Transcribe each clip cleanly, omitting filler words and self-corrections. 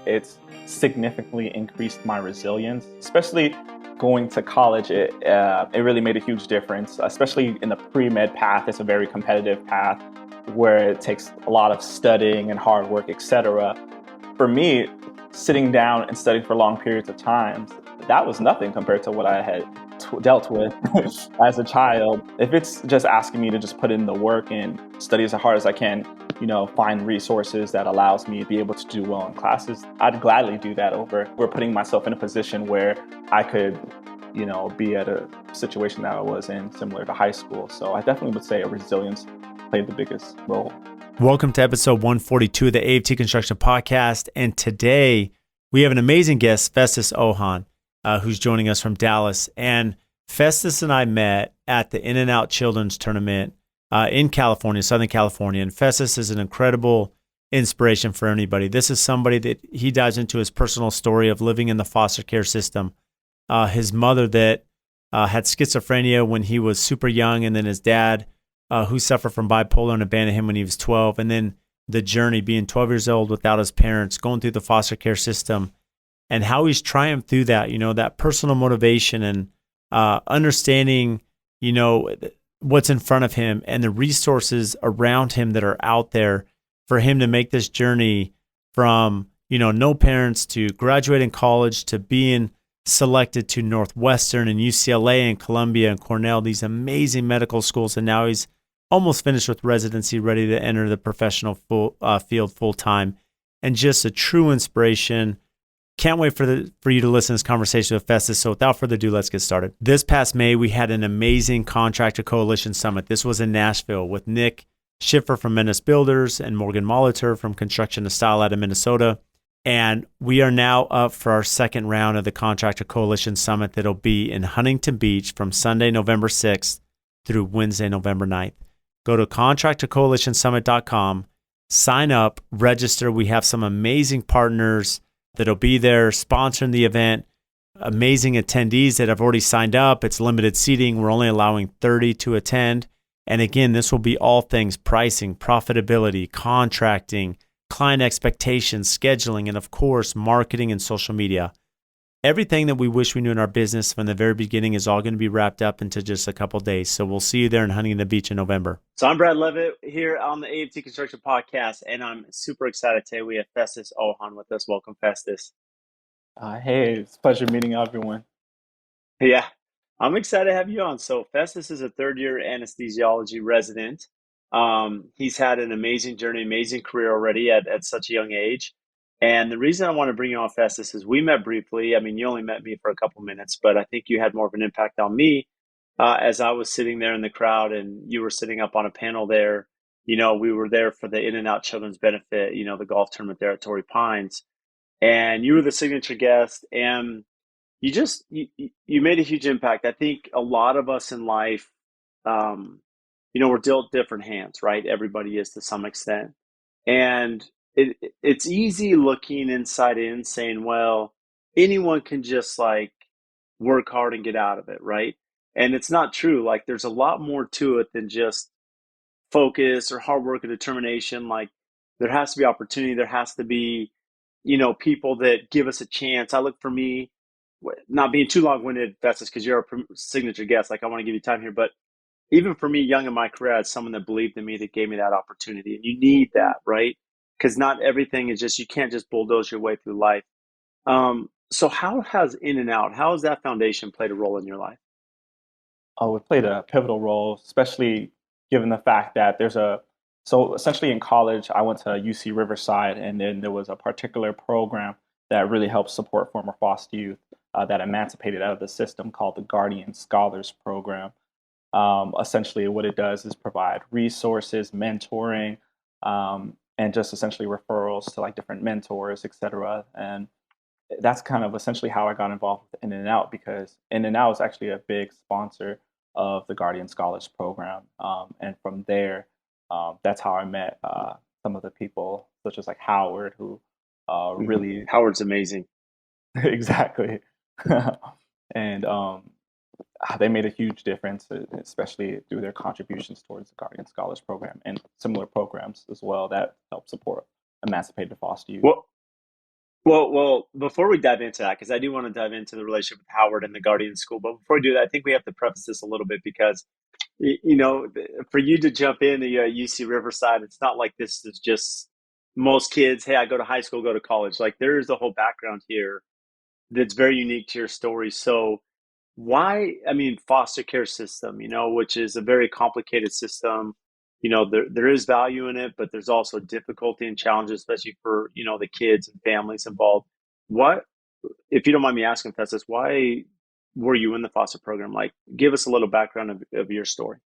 it's significantly increased my resilience, especially going to college. It really made a huge difference, especially in the pre-med path. It's a very competitive path where it takes a lot of studying and hard work, etc. For me, sitting down and studying for long periods of time, that was nothing compared to what I had dealt with as a child. If it's just asking me to just put in the work and study as hard as I can, find resources that allows me to be able to do well in classes, I'd gladly do that over putting myself in a position where I could, be at a situation that I was in similar to high school. So I definitely would say resilience played the biggest role. Welcome to episode 142 of the AFT Construction Podcast. And today we have an amazing guest, Festus Ohan, who's joining us from Dallas. And Festus and I met at the In-N-Out Children's Tournament in California, Southern California. And Festus is an incredible inspiration for anybody. This is somebody that he dives into his personal story of living in the foster care system. His mother that had schizophrenia when he was super young, and then his dad who suffered from bipolar and abandoned him when he was 12. And then the journey being 12 years old without his parents, going through the foster care system, and how he's triumphed through that, that personal motivation and understanding, what's in front of him and the resources around him that are out there for him to make this journey from, no parents to graduating college to being selected to Northwestern and UCLA and Columbia and Cornell, these amazing medical schools. And now he's almost finished with residency, ready to enter the professional field full time, and just a true inspiration. Can't wait for you to listen to this conversation with Festus. So without further ado, let's get started. This past May, we had an amazing Contractor Coalition Summit. This was in Nashville with Nick Schiffer from Menace Builders and Morgan Molitor from Construction to Style out of Minnesota. And we are now up for our second round of the Contractor Coalition Summit that'll be in Huntington Beach from Sunday, November 6th through Wednesday, November 9th. Go to contractorcoalitionsummit.com, sign up, register. We have some amazing partners that'll be there sponsoring the event, amazing attendees that have already signed up. It's limited seating. We're only allowing 30 to attend. And again, this will be all things pricing, profitability, contracting, client expectations, scheduling, and of course, marketing and social media. Everything that we wish we knew in our business from the very beginning is all going to be wrapped up into just a couple of days. So we'll see you there in Huntington Beach in November. So I'm Brad Levitt here on the AFT Construction Podcast, and I'm super excited today. We have Festus Ohan with us. Welcome, Festus. Hey, it's a pleasure meeting everyone. Yeah, I'm excited to have you on. So Festus is a third-year anesthesiology resident. He's had an amazing journey, amazing career already at such a young age. And the reason I want to bring you on, Festus, is we met briefly. I mean, you only met me for a couple minutes, but I think you had more of an impact on me as I was sitting there in the crowd and you were sitting up on a panel there. We were there for the In-N-Out Children's Benefit, the golf tournament there at Torrey Pines. And you were the signature guest, and you made a huge impact. I think a lot of us in life, we're dealt different hands, right? Everybody is to some extent. And it's easy looking inside in saying, well, anyone can just work hard and get out of it, right? And it's not true. There's a lot more to it than just focus or hard work or determination. There has to be opportunity. There has to be, people that give us a chance. I look for me, not being too long-winded, Festus, because you're a signature guest. I want to give you time here, but even for me, young in my career, I had someone that believed in me, that gave me that opportunity. And you need that, right? Because not everything is just, you can't just bulldoze your way through life. So how has In-N-Out, how has that foundation played a role in your life? Oh, it played a pivotal role, especially given the fact that so essentially in college, I went to UC Riverside, and then there was a particular program that really helped support former foster youth that emancipated out of the system called the Guardian Scholars Program. Essentially what it does is provide resources, mentoring, and just essentially referrals to different mentors, et cetera. And that's kind of essentially how I got involved with In-N-Out, because In-N-Out is actually a big sponsor of the Guardian Scholars Program. And from there, that's how I met some of the people, such as Howard, who really... Howard's amazing. Exactly. And they made a huge difference, especially through their contributions towards the Guardian Scholars Program and similar programs as well that help support emancipated foster youth. Well, before we dive into that, because I do want to dive into the relationship with Howard and the Guardian School, but before we do that, I think we have to preface this a little bit because, for you to jump into UC Riverside, it's not like this is just most kids, hey, I go to high school, go to college. Like there is a whole background here that's very unique to your story. So why, I mean, foster care system, which is a very complicated system. There is value in it, but there's also difficulty and challenges, especially for, the kids and families involved. What, if you don't mind me asking, Festus, why were you in the foster program? Like, give us a little background of your story.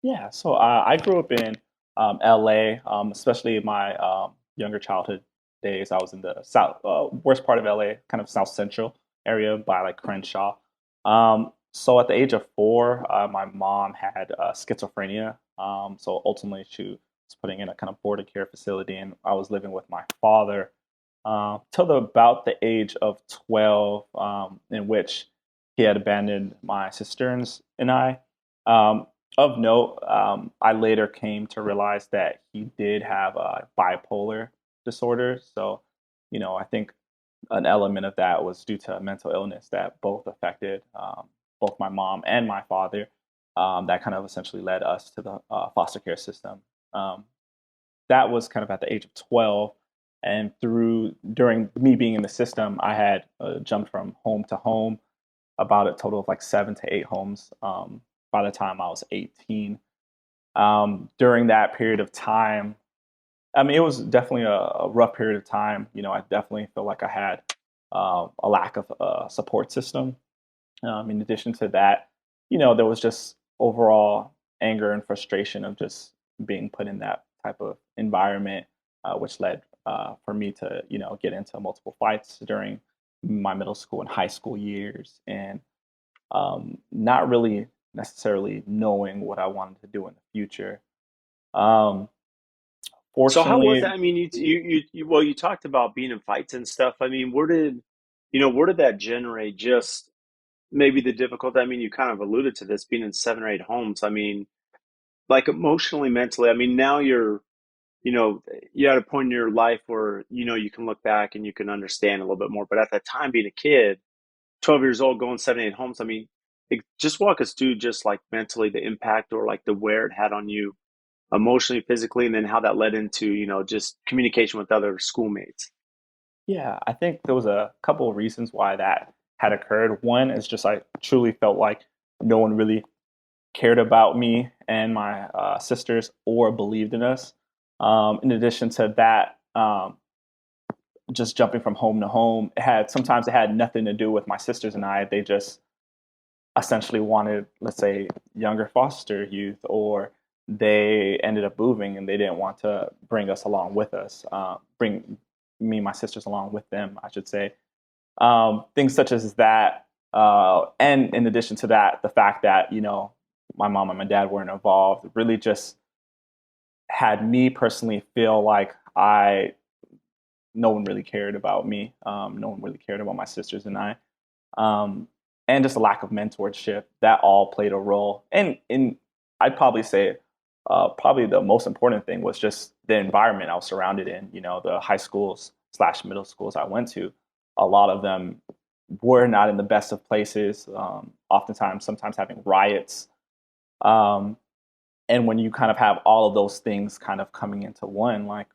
Yeah, so I grew up in LA, especially in my younger childhood days. I was in the worst part of LA, kind of South Central area by like Crenshaw. So at the age of 4, my mom had schizophrenia. So ultimately, she was putting in a kind of boarded care facility, and I was living with my father till about the age of 12, in which he had abandoned my sisters and I. Of note, I later came to realize that he did have a bipolar disorder. So, I think an element of that was due to a mental illness that both affected both my mom and my father. That kind of essentially led us to the foster care system. Um, that was kind of at the age of 12. And during me being in the system, I had jumped from home to home, about a total of like 7 to 8 homes by the time I was 18. During that period of time, I mean, it was definitely a rough period of time. I definitely feel like I had a lack of a support system. In addition to that, there was just overall anger and frustration of just being put in that type of environment, which led for me to, get into multiple fights during my middle school and high school years, and not really necessarily knowing what I wanted to do in the future. Um, So how was that? Fortunately, I mean, you talked about being in fights and stuff. I mean, where did that generate just maybe the difficulty? I mean, you kind of alluded to this being in 7 or 8 homes. I mean, like emotionally, mentally, I mean, now you know, you're at a point in your life where, you can look back and you can understand a little bit more. But at that time, being a kid, 12 years old, going 7, 8 homes, I mean, just walk us through just like mentally the impact or like the wear it had on you emotionally, physically, and then how that led into, just communication with other schoolmates. yeah, I think there was a couple of reasons why that had occurred. One is just I truly felt like no one really cared about me and my sisters or believed in us. In addition to that, just jumping from home to home, it had nothing to do with my sisters and I. They just essentially wanted, let's say, younger foster youth, or they ended up moving and they didn't want to bring us along with us, bring me and my sisters along with them, I should say. Things such as that. And in addition to that, the fact that, my mom and my dad weren't involved really just had me personally feel like no one really cared about me. No one really cared about my sisters and I. Um, and just a lack of mentorship, that all played a role. And I'd probably say, probably the most important thing was just the environment I was surrounded in. The high schools / middle schools I went to, a lot of them were not in the best of places. Sometimes having riots. Um, and when you kind of have all of those things kind of coming into one, like,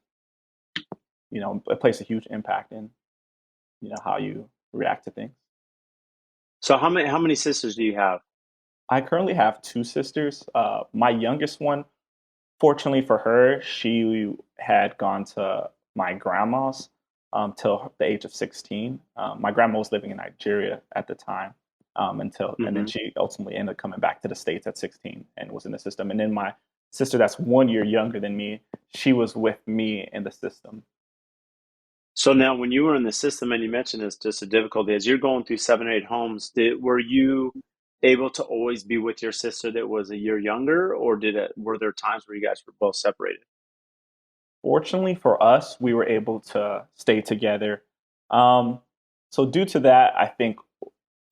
it plays a huge impact in, how you react to things. So how many sisters do you have? I currently have 2 sisters. My youngest one, fortunately for her, she had gone to my grandma's till the age of 16. My grandma was living in Nigeria at the time, and then Hmm. she ultimately ended up coming back to the States at 16 and was in the system. And then my sister, that's 1 year younger than me, she was with me in the system. So now when you were in the system and you mentioned it's just a difficulty as you're going through 7 or 8 homes, were you able to always be with your sister that was a year younger, or were there times where you guys were both separated? Fortunately for us, we were able to stay together. Um, so due to that, I think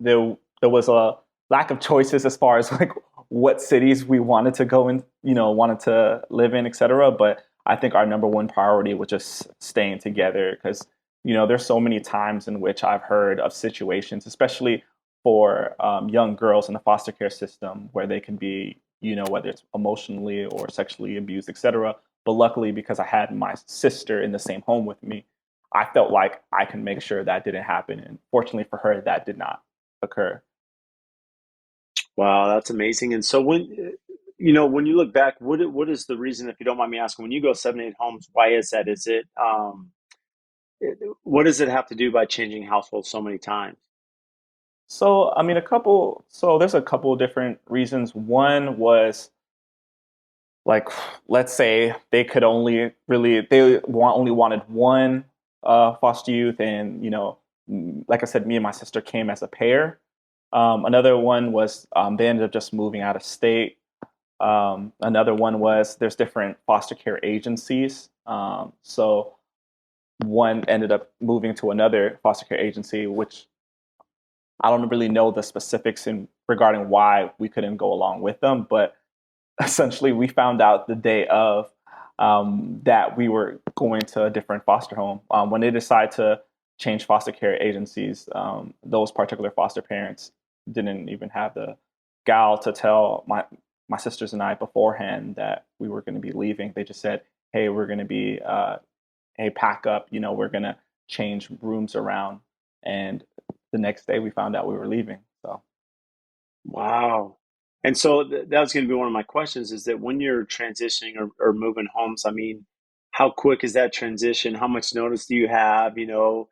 there was a lack of choices as far as like what cities we wanted to go in, wanted to live in, etc. But I think our number one priority was just staying together because there's so many times in which I've heard of situations, especially for young girls in the foster care system, where they can be, whether it's emotionally or sexually abused, etc. But luckily, because I had my sister in the same home with me, I felt like I can make sure that didn't happen. And fortunately for her, that did not occur. Wow, that's amazing. And so when you look back, what is the reason, if you don't mind me asking, when you go 7, 8 homes, why is that? Is it what does it have to do by changing households so many times? So, I mean, there's a couple different reasons. One was like, let's say they could only wanted one foster youth. And, like I said, me and my sister came as a pair. Another one was they ended up just moving out of state. Another one was there's different foster care agencies. So one ended up moving to another foster care agency, which I don't really know the specifics in regarding why we couldn't go along with them, but essentially we found out the day of that we were going to a different foster home. When they decided to change foster care agencies, those particular foster parents didn't even have the gal to tell my sisters and I beforehand that we were going to be leaving. They just said, "Hey, we're going to be hey, pack up. We're going to change rooms around." And the next day, we found out we were leaving. So. Wow. And so that was going to be one of my questions, is that when you're transitioning or moving homes, I mean, how quick is that transition? How much notice do you have? You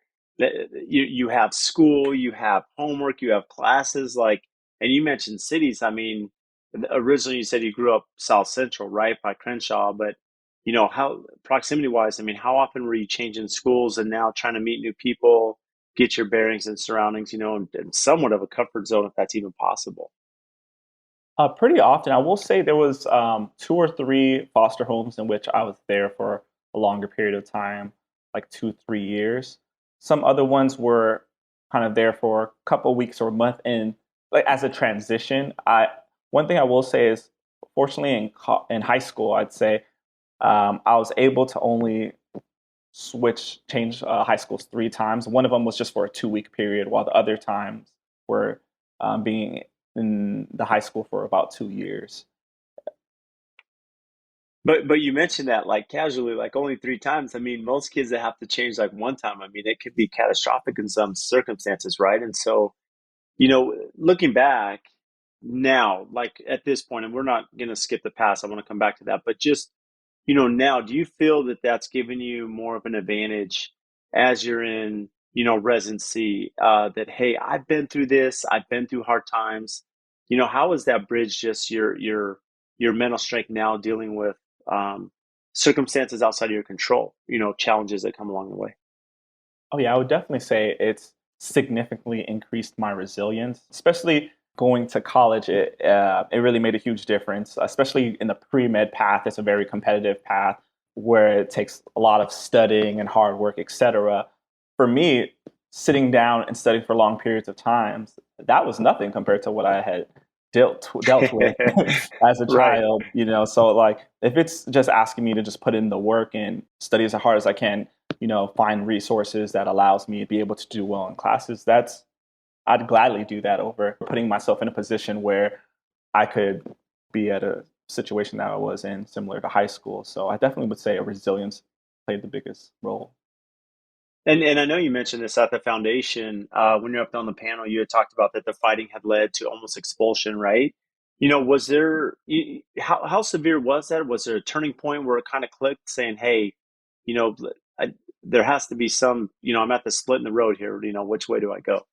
have school, you have homework, you have classes, and you mentioned cities. I mean, originally you said you grew up South Central, right, by Crenshaw, but how proximity wise, I mean, how often were you changing schools and now trying to meet new people, get your bearings and surroundings, and somewhat of a comfort zone if that's even possible? Pretty often. I will say there was two or three foster homes in which I was there for a longer period of time, like 2, 3 years. Some other ones were kind of there for a couple weeks or a month. And like as a transition, I one thing I will say is, fortunately, in high school, I'd say I was able to only change high schools 3 times. One of them was just for a 2 week period, while the other times were being in the high school for about 2 years. But you mentioned that like casually, like only 3 times. I mean, most kids that have to change like one time, I mean, it could be catastrophic in some circumstances, right? And so, looking back now, like at this point, and we're not going to skip the past, I want to come back to that, but just now, do you feel that that's given you more of an advantage as you're in, residency? That hey, I've been through this, I've been through hard times. How has that bridged just your mental strength now dealing with um, circumstances outside of your control? Challenges that come along the way. Oh yeah, I would definitely say it's significantly increased my resilience, especially going to college. It really made a huge difference, especially in the pre-med path. It's a very competitive path where it takes a lot of studying and hard work, etc. For me, sitting down and studying for long periods of times, that was nothing compared to what I had dealt with as a Right. child. So like if it's just asking me to just put in the work and study as hard as I can, find resources that allows me to be able to do well in classes, I'd gladly do that over putting myself in a position where I could be at a situation that I was in similar to high school. So I definitely would say a resilience played the biggest role. And I know you mentioned this at the foundation when you're up on the panel. You had talked about that the fighting had led to almost expulsion, right? Was there how severe was that? Was there a turning point where it kind of clicked, saying, "Hey, you know, I, there has to be some. I'm at the split in the road here. Which way do I go?"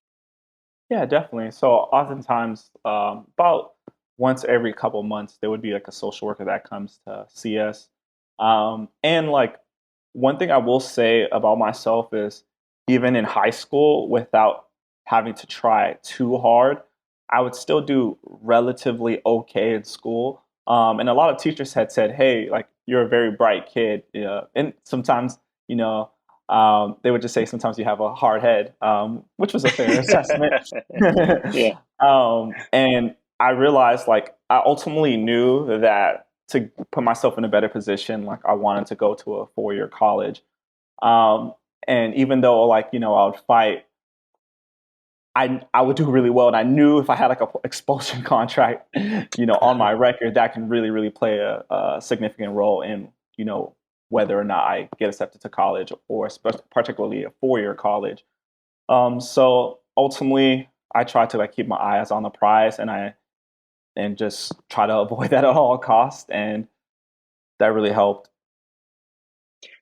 Yeah, definitely. So oftentimes, about once every couple months, there would be like a social worker that comes to see us. And like one thing I will say about myself is even in high school, without having to try too hard, I would still do relatively okay in school. And a lot of teachers had said, "Hey, like you're a very bright kid." And sometimes, you know, they would just say sometimes you have a hard head, which was a fair assessment. Yeah. And I realized like I ultimately knew that to put myself in a better position, like I wanted to go to a 4-year college. Um, And even though like, I would fight, I would do really well. And I knew if I had like a expulsion contract, on my record, that can really, really play a significant role in, whether or not I get accepted to college or particularly a 4-year college. So ultimately I try to like keep my eyes on the prize and just try to avoid that at all costs. And that really helped.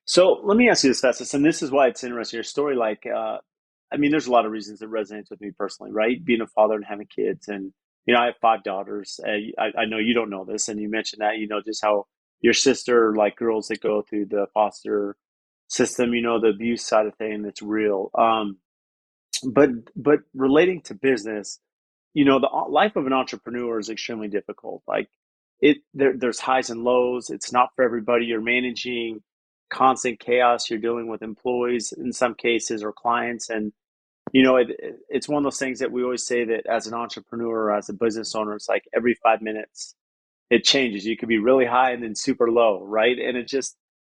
So let me ask you this, Festus, and this is why it's interesting. Your story, I mean, there's a lot of reasons it resonates with me personally, right? Being a father and having kids, and I have 5 daughters. I know you don't know this, and you mentioned that, just how your sister, like girls that go through the foster system, the abuse side of thing, that's real. But relating to business, the life of an entrepreneur is extremely difficult. Like there's highs and lows. It's not for everybody. You're managing constant chaos. You're dealing with employees in some cases or clients, and it's one of those things that we always say that as an entrepreneur or as a business owner, it's like every 5 minutes it changes. You could be really high and then super low, right? And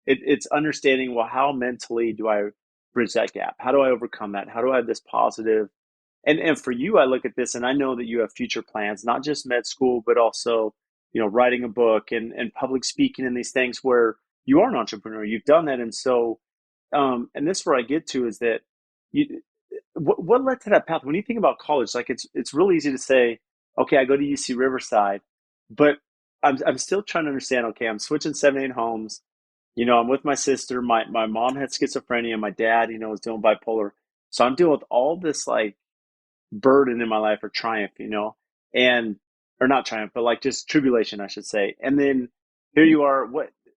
it's understanding, well, how mentally do I bridge that gap? How do I overcome that? How do I have this positive? And for you, I look at this and I know that you have future plans, not just med school, but also, writing a book and public speaking and these things where you are an entrepreneur. You've done that. And so, and this is where I get to is that you, what led to that path? When you think about college, like it's really easy to say, okay, I go to UC Riverside, but I'm still trying to understand, okay, I'm switching 7, 8 homes. I'm with my sister. My mom had schizophrenia. My dad, was doing bipolar. So I'm dealing with all this like burden in my life or triumph, and or not triumph, but like just tribulation, I should say. And then here you are.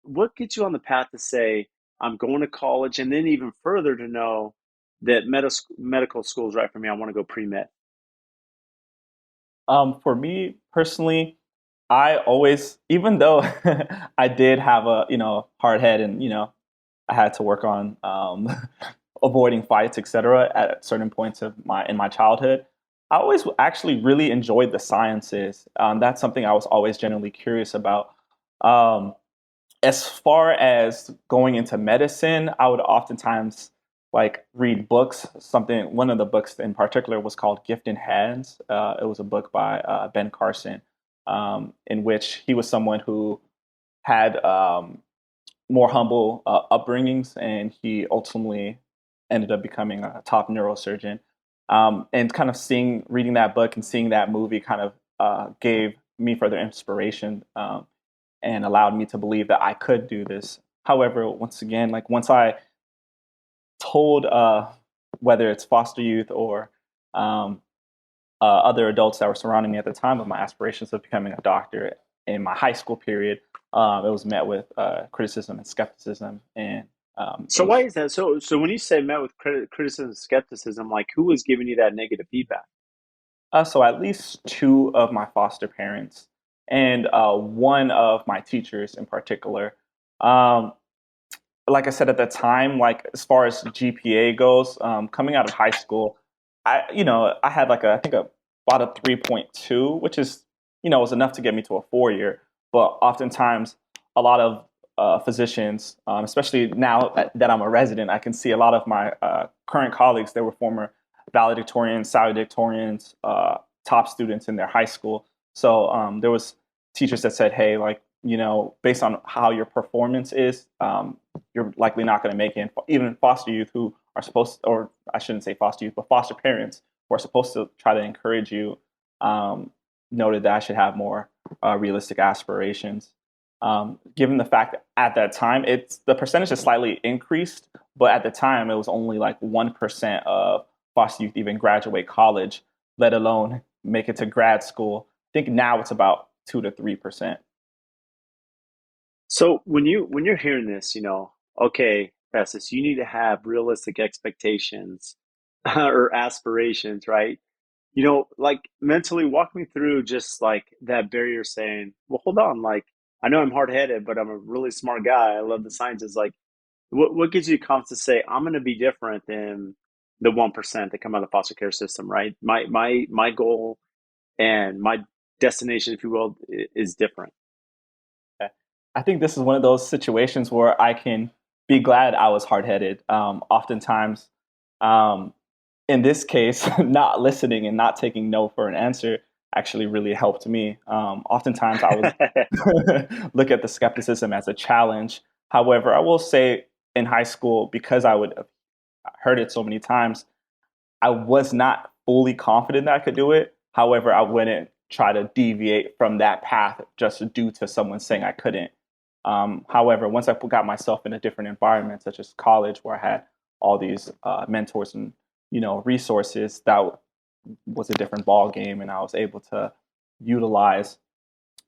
What gets you on the path to say I'm going to college, and then even further to know that medical school is right for me? I want to go pre med. For me personally, I always, even though I did have a, hard head and, I had to work on avoiding fights, etc. at certain points of my childhood. I always actually really enjoyed the sciences. That's something I was always genuinely curious about. Um, as far as going into medicine, I would oftentimes like read books. One of the books in particular was called Gift in Hands. It was a book by Ben Carson, in which he was someone who had more humble upbringings, and he ultimately ended up becoming a top neurosurgeon. And kind of reading that book and seeing that movie kind of gave me further inspiration, and allowed me to believe that I could do this. However, once again, like once I told whether it's foster youth or um, other adults that were surrounding me at the time of my aspirations of becoming a doctor in my high school period, it was met with criticism and skepticism, and it So why was is that? So when you say met with criticism and skepticism, like who was giving you that negative feedback? so at least two of my foster parents and one of my teachers in particular. Um, like I said at the time, like as far as GPA goes, coming out of high school, I had like I think about a 3.2, which is was enough to get me to a 4-year. But oftentimes, a lot of physicians, especially now that I'm a resident, I can see a lot of my current colleagues. They were former valedictorians, salutatorians, top students in their high school. So there was teachers that said, "Hey, like based on how your performance is, you're likely not going to make it." Even foster youth who are supposed to, or I shouldn't say foster youth, but foster parents who are supposed to try to encourage you, noted that I should have more realistic aspirations. Given the fact that at that time, the percentage has slightly increased, but at the time it was only like 1% of foster youth even graduate college, let alone make it to grad school. I think now it's about 2 to 3%. So when you're hearing this, okay, Festus, you need to have realistic expectations or aspirations, right? Like mentally walk me through just like that barrier saying, well, hold on, like I know I'm hard headed, but I'm a really smart guy. I love the sciences. Like what gives you confidence to say I'm gonna be different than the 1% that come out of the foster care system, right? My goal and my destination, if you will, is different. I think this is one of those situations where I can be glad I was hard headed. Oftentimes, um, in this case, not listening and not taking no for an answer actually really helped me. Oftentimes, I would look at the skepticism as a challenge. However, I will say in high school, because I would have heard it so many times, I was not fully confident that I could do it. However, I wouldn't try to deviate from that path just due to someone saying I couldn't. However, once I got myself in a different environment, such as college, where I had all these mentors and resources, that was a different ball game, and I was able to utilize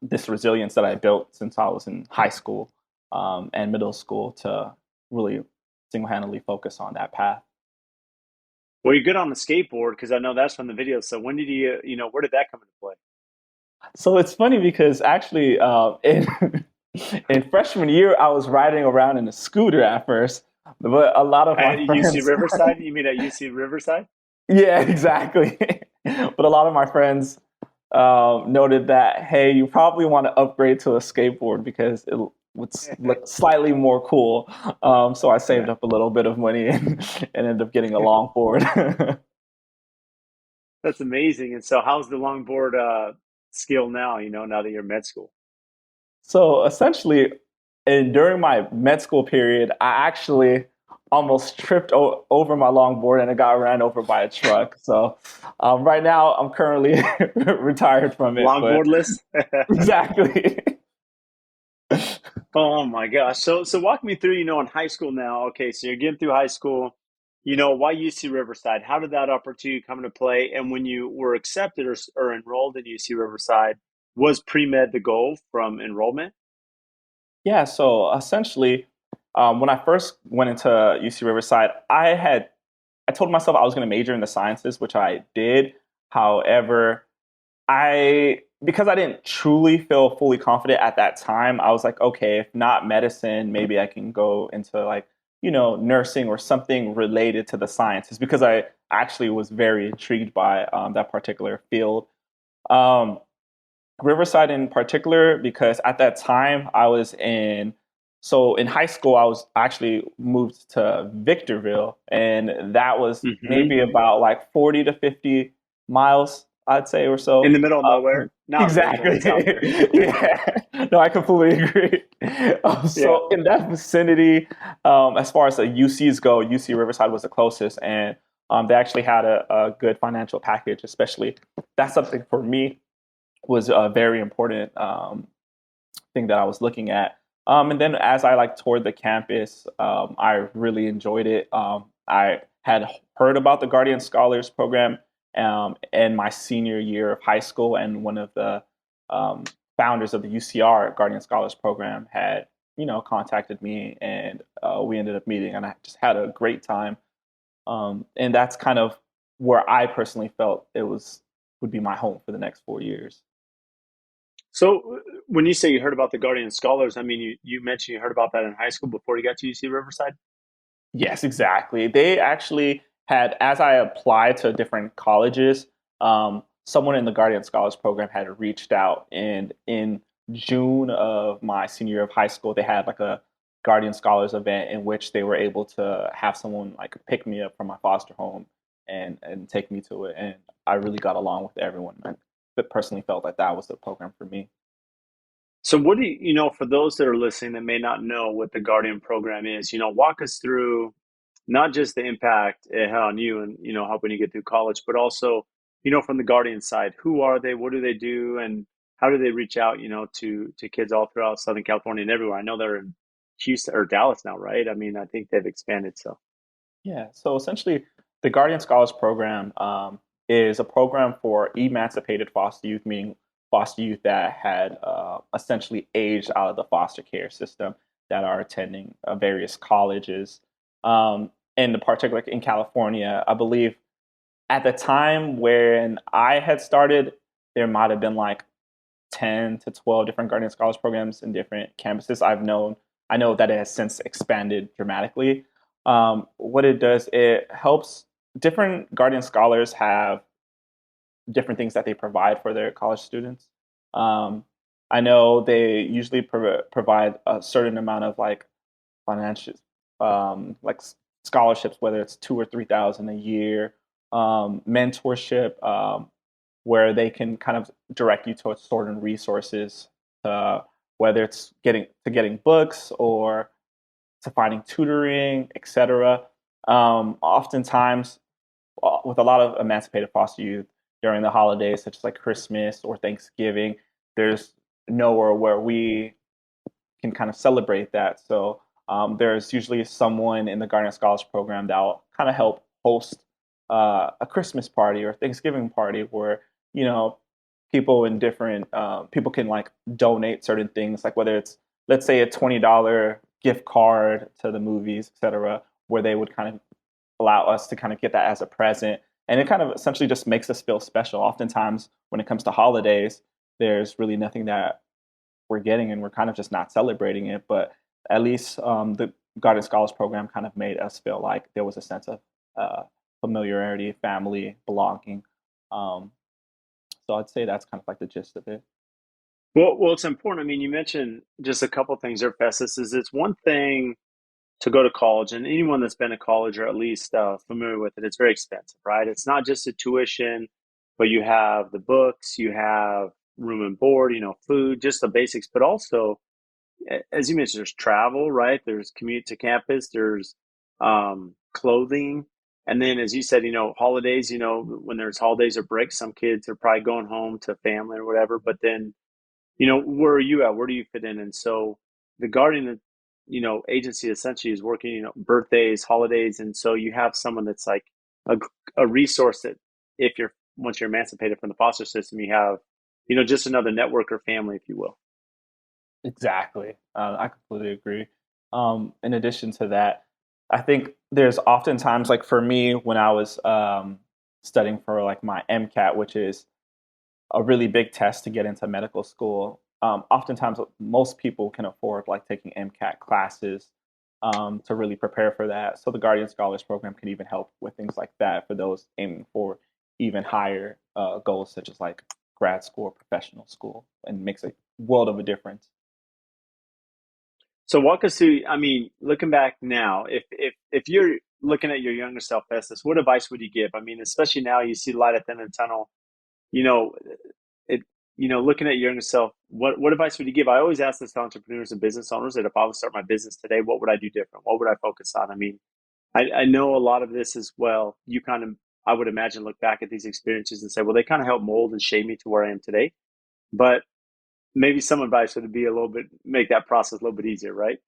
this resilience that I built since I was in high school and middle school to really single-handedly focus on that path. Well, you're good on the skateboard because I know that's from the video. So when did where did that come into play? So it's funny because actually, in in freshman year, I was riding around in a scooter at first, but a lot of my At UC friends, Riverside? You mean at UC Riverside? yeah, exactly. But a lot of my friends noted that, hey, you probably want to upgrade to a skateboard because it would look slightly more cool. So I saved Yeah. up a little bit of money and ended up getting a longboard. That's amazing. And so how's the longboard skill now, now that you're in med school? So essentially, and during my med school period, I actually almost tripped over my longboard and it got ran over by a truck. So right now, I'm currently retired from it, but Longboardless? exactly. Oh my gosh. So walk me through, in high school now. Okay, so you're getting through high school. Why UC Riverside? How did that opportunity come into play? And when you were accepted or enrolled in UC Riverside, was pre-med the goal from enrollment? Yeah, so essentially, when I first went into UC Riverside, I told myself I was going to major in the sciences, which I did. However, because I didn't truly feel fully confident at that time, I was like, okay, if not medicine, maybe I can go into like, nursing or something related to the sciences because I actually was very intrigued by that particular field. Um, Riverside in particular, because at that time so in high school, I was actually moved to Victorville, and that was Hmm. maybe about like 40 to 50 miles, I'd say, or In so. the middle of nowhere? Not really, but Exactly. it's out there. Yeah. No, I completely agree. Yeah. So in that vicinity, as far as the UCs go, UC Riverside was the closest, and they actually had a good financial package, especially that's something for me was a very important thing that I was looking at. And then as I toured the campus, I really enjoyed it. I had heard about the Guardian Scholars Program in my senior year of high school, and one of the um, founders of the UCR Guardian Scholars Program had, contacted me, and we ended up meeting, and I just had a great time. And that's kind of where I personally felt it would be my home for the next 4 years. So when you say you heard about the Guardian Scholars, I mean, you mentioned you heard about that in high school before you got to UC Riverside? Yes, exactly. They actually had, as I applied to different colleges, someone in the Guardian Scholars Program had reached out, and in June of my senior year of high school, they had like a Guardian Scholars event in which they were able to have someone like pick me up from my foster home and take me to it, and I really got along with everyone. I personally felt like that was the program for me. So what do for those that are listening that may not know what the Guardian program is, walk us through not just the impact it had on you and, helping you get through college, but also, from the Guardian side, who are they? What do they do? And how do they reach out, to kids all throughout Southern California and everywhere? I know they're in Houston or Dallas now, right? I mean, I think they've expanded. So, Yeah, so essentially, the Guardian Scholars Program is a program for emancipated foster youth, meaning foster youth that had essentially aged out of the foster care system that are attending various colleges. In the particular in California, I believe at the time when I had started, there might have been like 10 to 12 different Guardian Scholars programs in different campuses. I know that it has since expanded dramatically. What it does, it helps different Guardian Scholars have different things that they provide for their college students. Um, I know they usually provide a certain amount of like financial like scholarships, whether it's 2 or 3 thousand a year, mentorship, where they can kind of direct you towards certain resources, whether it's getting books or to finding tutoring, etc. Oftentimes, with a lot of emancipated foster youth during the holidays, such as like Christmas or Thanksgiving, there's nowhere where we can kind of celebrate that. So there's usually someone in the Guardian Scholars Program that will kind of help host a Christmas party or Thanksgiving party where, you know, people in different people can like donate certain things, like whether it's, let's say, a $20 gift card to the movies, etc., where they would kind of allow us to kind of get that as a present. And it kind of essentially just makes us feel special. Oftentimes, when it comes to holidays, there's really nothing that we're getting, and we're kind of just not celebrating it. But at least the Guardian Scholars Program kind of made us feel like there was a sense of familiarity, family, belonging. Um, so I'd say that's kind of like the gist of it. Well, it's important. I mean, you mentioned just a couple things there, Festus. Is it's one thing to go to college, and anyone that's been to college or at least familiar with it, it's very expensive, right? It's not just the tuition, but you have the books, you have room and board, food, just the basics, but also, as you mentioned, there's travel, right? There's commute to campus, there's clothing. And then, as you said, holidays, when there's holidays or breaks, some kids are probably going home to family or whatever. But then, where are you at? Where do you fit in? And so the Guardian, agency essentially is working, birthdays, holidays. And so you have someone that's like a, a resource that if once you're emancipated from the foster system, you have, just another network or family, if you will. Exactly. I completely agree. In addition to that, I think there's oftentimes, like for me, when I was studying for like my MCAT, which is a really big test to get into medical school. Oftentimes, most people can afford like taking MCAT classes to really prepare for that. So the Guardian Scholars Program can even help with things like that for those aiming for even higher goals, such as like grad school or professional school, and makes a world of a difference. So walk us through, I mean, looking back now, if you're looking at your younger self, Festus, what advice would you give? I mean, especially now you see light at the end of the tunnel, you know, it, looking at your younger self, what advice would you give? I always ask this to entrepreneurs and business owners that if I would start my business today, what would I do different? What would I focus on? I mean, I know a lot of this as well. You kind of, I would imagine, look back at these experiences and say, well, they kind of helped mold and shape me to where I am today. But maybe some advice would be a little bit, make that process a little bit easier, right?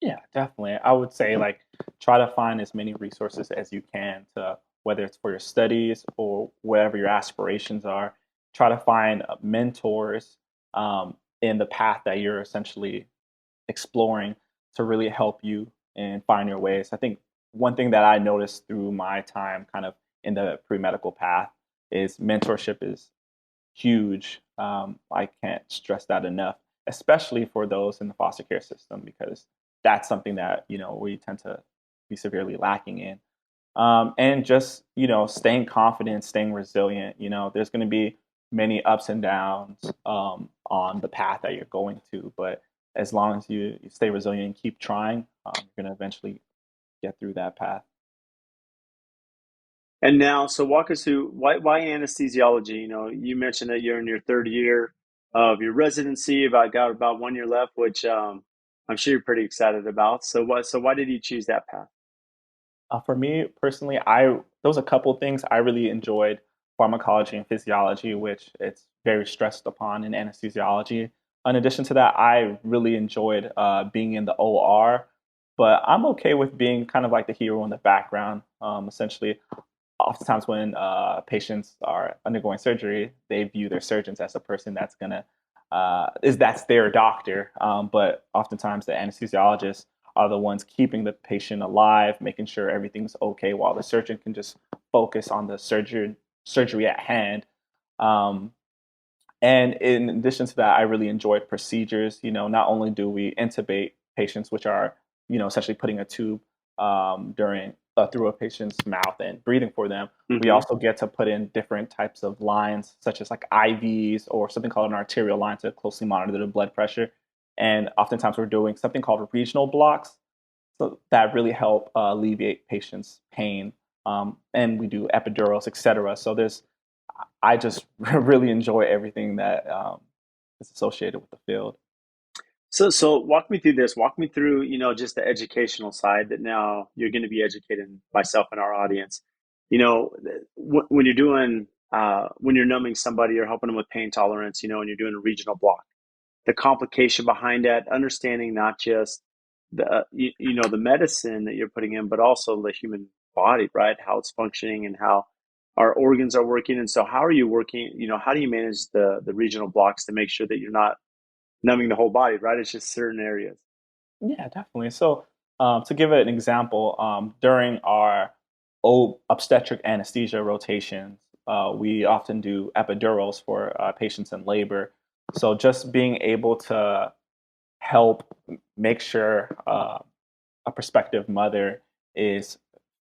Yeah, definitely. I would say like try to find as many resources as you can to, whether it's for your studies or whatever your aspirations are. Try to find mentors in the path that you're essentially exploring to really help you and find your ways. I think one thing that I noticed through my time kind of in the pre-medical path is mentorship is huge. I can't stress that enough, especially for those in the foster care system, because that's something that we tend to be severely lacking in. And just staying confident, staying resilient. There's going to be many ups and downs on the path that you're going to, but as long as you stay resilient and keep trying, you're going to eventually get through that path. And now, so walk us through why anesthesiology? You mentioned that you're in your third year of your residency. Got about 1 year left, which I'm sure you're pretty excited about. So why did you choose that path? For me personally, there was a couple things I really enjoyed: pharmacology and physiology, which it's very stressed upon in anesthesiology. In addition to that, I really enjoyed being in the OR, but I'm okay with being kind of like the hero in the background. Essentially, oftentimes when patients are undergoing surgery, they view their surgeons as a person that's gonna that's their doctor. But oftentimes the anesthesiologists are the ones keeping the patient alive, making sure everything's okay, while the surgeon can just focus on the surgery at hand. Um, and in addition to that, I really enjoyed procedures. Not only do we intubate patients, which are, essentially putting a tube during through a patient's mouth and breathing for them, we Hmm. also get to put in different types of lines, such as like IVs or something called an arterial line to closely monitor the blood pressure. And oftentimes we're doing something called regional blocks. So that really help alleviate patients' pain. And we do epidurals, etc. So I just really enjoy everything that is associated with the field. So walk me through this. Walk me through, just the educational side that now you're going to be educating myself and our audience. When you're doing, when you're numbing somebody or helping them with pain tolerance, and you're doing a regional block, the complication behind that, understanding not just the medicine that you're putting in, but also the human body, right? How it's functioning and how our organs are working. And so how are you working, how do you manage the regional blocks to make sure that you're not numbing the whole body, right? It's just certain areas. Yeah, definitely. So, to give an example, during our obstetric anesthesia rotations, we often do epidurals for patients in labor. So, just being able to help make sure a prospective mother is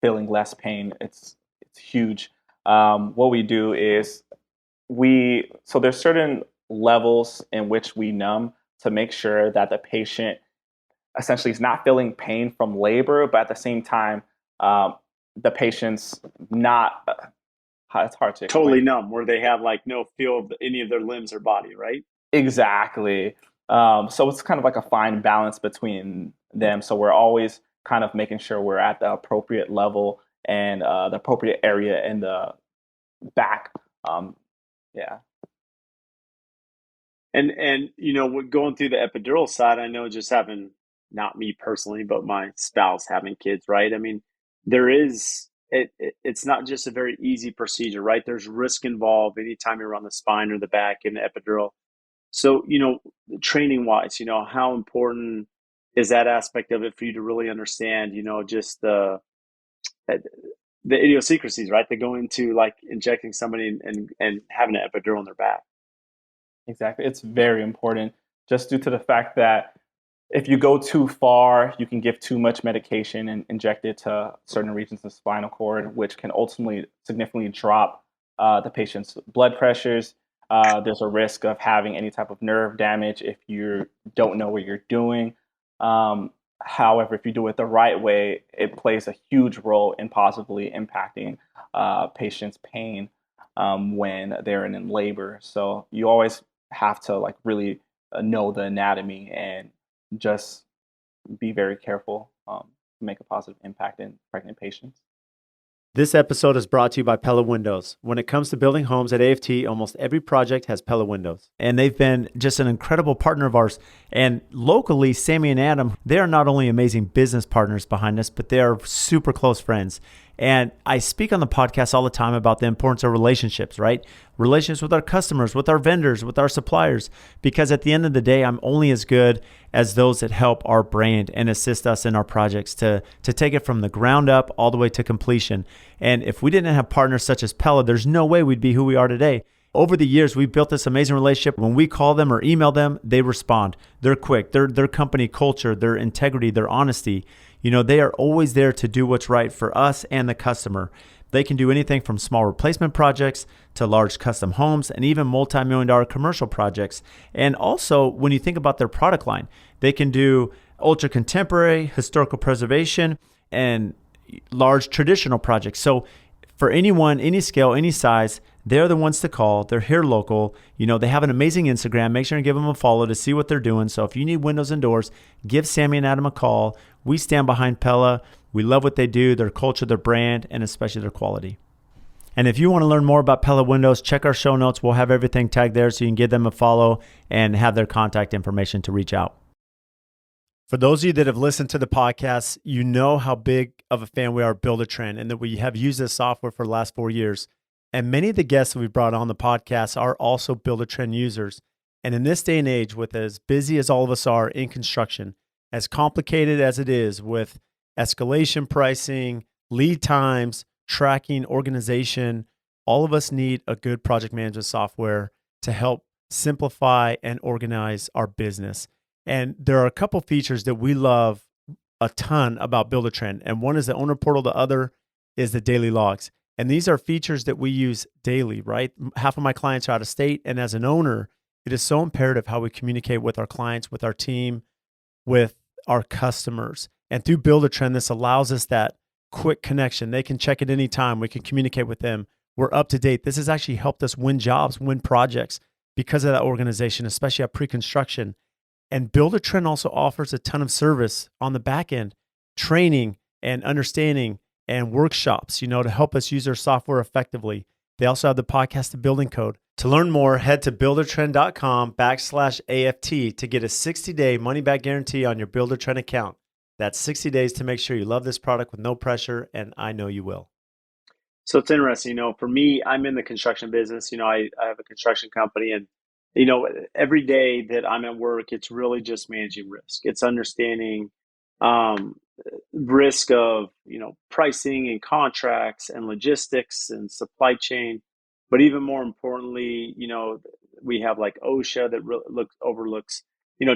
feeling less pain, it's huge. What we do is so there's certain levels in which we numb to make sure that the patient essentially is not feeling pain from labor, but at the same time, the patient's not. It's hard to explain. Totally numb, where they have like no feel of any of their limbs or body, right? Exactly. So it's kind of like a fine balance between them. So we're always kind of making sure we're at the appropriate level and the appropriate area in the back. Yeah. And going through the epidural side, I know just having, not me personally, but my spouse having kids, right? I mean, it's not just a very easy procedure, right? There's risk involved anytime you're on the spine or the back in the epidural. So, training wise, how important is that aspect of it for you to really understand, just the idiosyncrasies, right? That go into like injecting somebody and having an epidural in their back. Exactly. It's very important just due to the fact that if you go too far, you can give too much medication and inject it to certain regions of the spinal cord, which can ultimately significantly drop the patient's blood pressures. There's a risk of having any type of nerve damage if you don't know what you're doing. However, if you do it the right way, it plays a huge role in positively impacting patients' pain when they're in labor. So you always have to like really know the anatomy and just be very careful to make a positive impact in pregnant patients. This episode is brought to you by Pella Windows. When it comes to building homes at AFT, almost every project has Pella Windows. And they've been just an incredible partner of ours. And locally, Sammy and Adam, they are not only amazing business partners behind us, but they are super close friends. And I speak on the podcast all the time about the importance of relationships, right? Relationships with our customers, with our vendors, with our suppliers, because at the end of the day, I'm only as good as those that help our brand and assist us in our projects to take it from the ground up all the way to completion. And if we didn't have partners such as Pella, there's no way we'd be who we are today. Over the years, we've built this amazing relationship. When we call them or email them, they respond. They're quick. Their company culture, their integrity, their honesty, they are always there to do what's right for us and the customer. They can do anything from small replacement projects to large custom homes and even multi-million-dollar commercial projects. And also, when you think about their product line, they can do ultra contemporary, historical preservation, and large traditional projects. So for anyone, any scale, any size, they're the ones to call. They're here local. They have an amazing Instagram. Make sure to give them a follow to see what they're doing. So if you need windows and doors, give Sammy and Adam a call. We stand behind Pella. We love what they do, their culture, their brand, and especially their quality. And if you want to learn more about Pella Windows, check our show notes. We'll have everything tagged there so you can give them a follow and have their contact information to reach out. For those of you that have listened to the podcast, you know how big of a fan we are of Build-A-Trend and that we have used this software for the last 4 years. And many of the guests that we've brought on the podcast are also Build-A-Trend users. And in this day and age, with as busy as all of us are in construction, as complicated as it is with escalation pricing, lead times, tracking, organization, all of us need a good project management software to help simplify and organize our business. And there are a couple features that we love a ton about Build-A-Trend. And one is the owner portal. The other is the daily logs. And these are features that we use daily, right? Half of my clients are out of state. And as an owner, it is so imperative how we communicate with our clients, with our team, with our customers. And through Build a Trend, this allows us that quick connection. They can check at any time. We can communicate with them. We're up to date. This has actually helped us win jobs, win projects because of that organization, especially at pre-construction. And Build a Trend also offers a ton of service on the back end, training and understanding and workshops, to help us use their software effectively. They also have the podcast, The Building Code. To learn more, head to buildertrend.com/AFT to get a 60-day money-back guarantee on your Build a Trend account. That's 60 days to make sure you love this product with no pressure, and I know you will. So it's interesting, for me, I'm in the construction business. I have a construction company, and, every day that I'm at work, it's really just managing risk. It's understanding um, risk of, pricing and contracts and logistics and supply chain. But even more importantly, we have like OSHA that overlooks,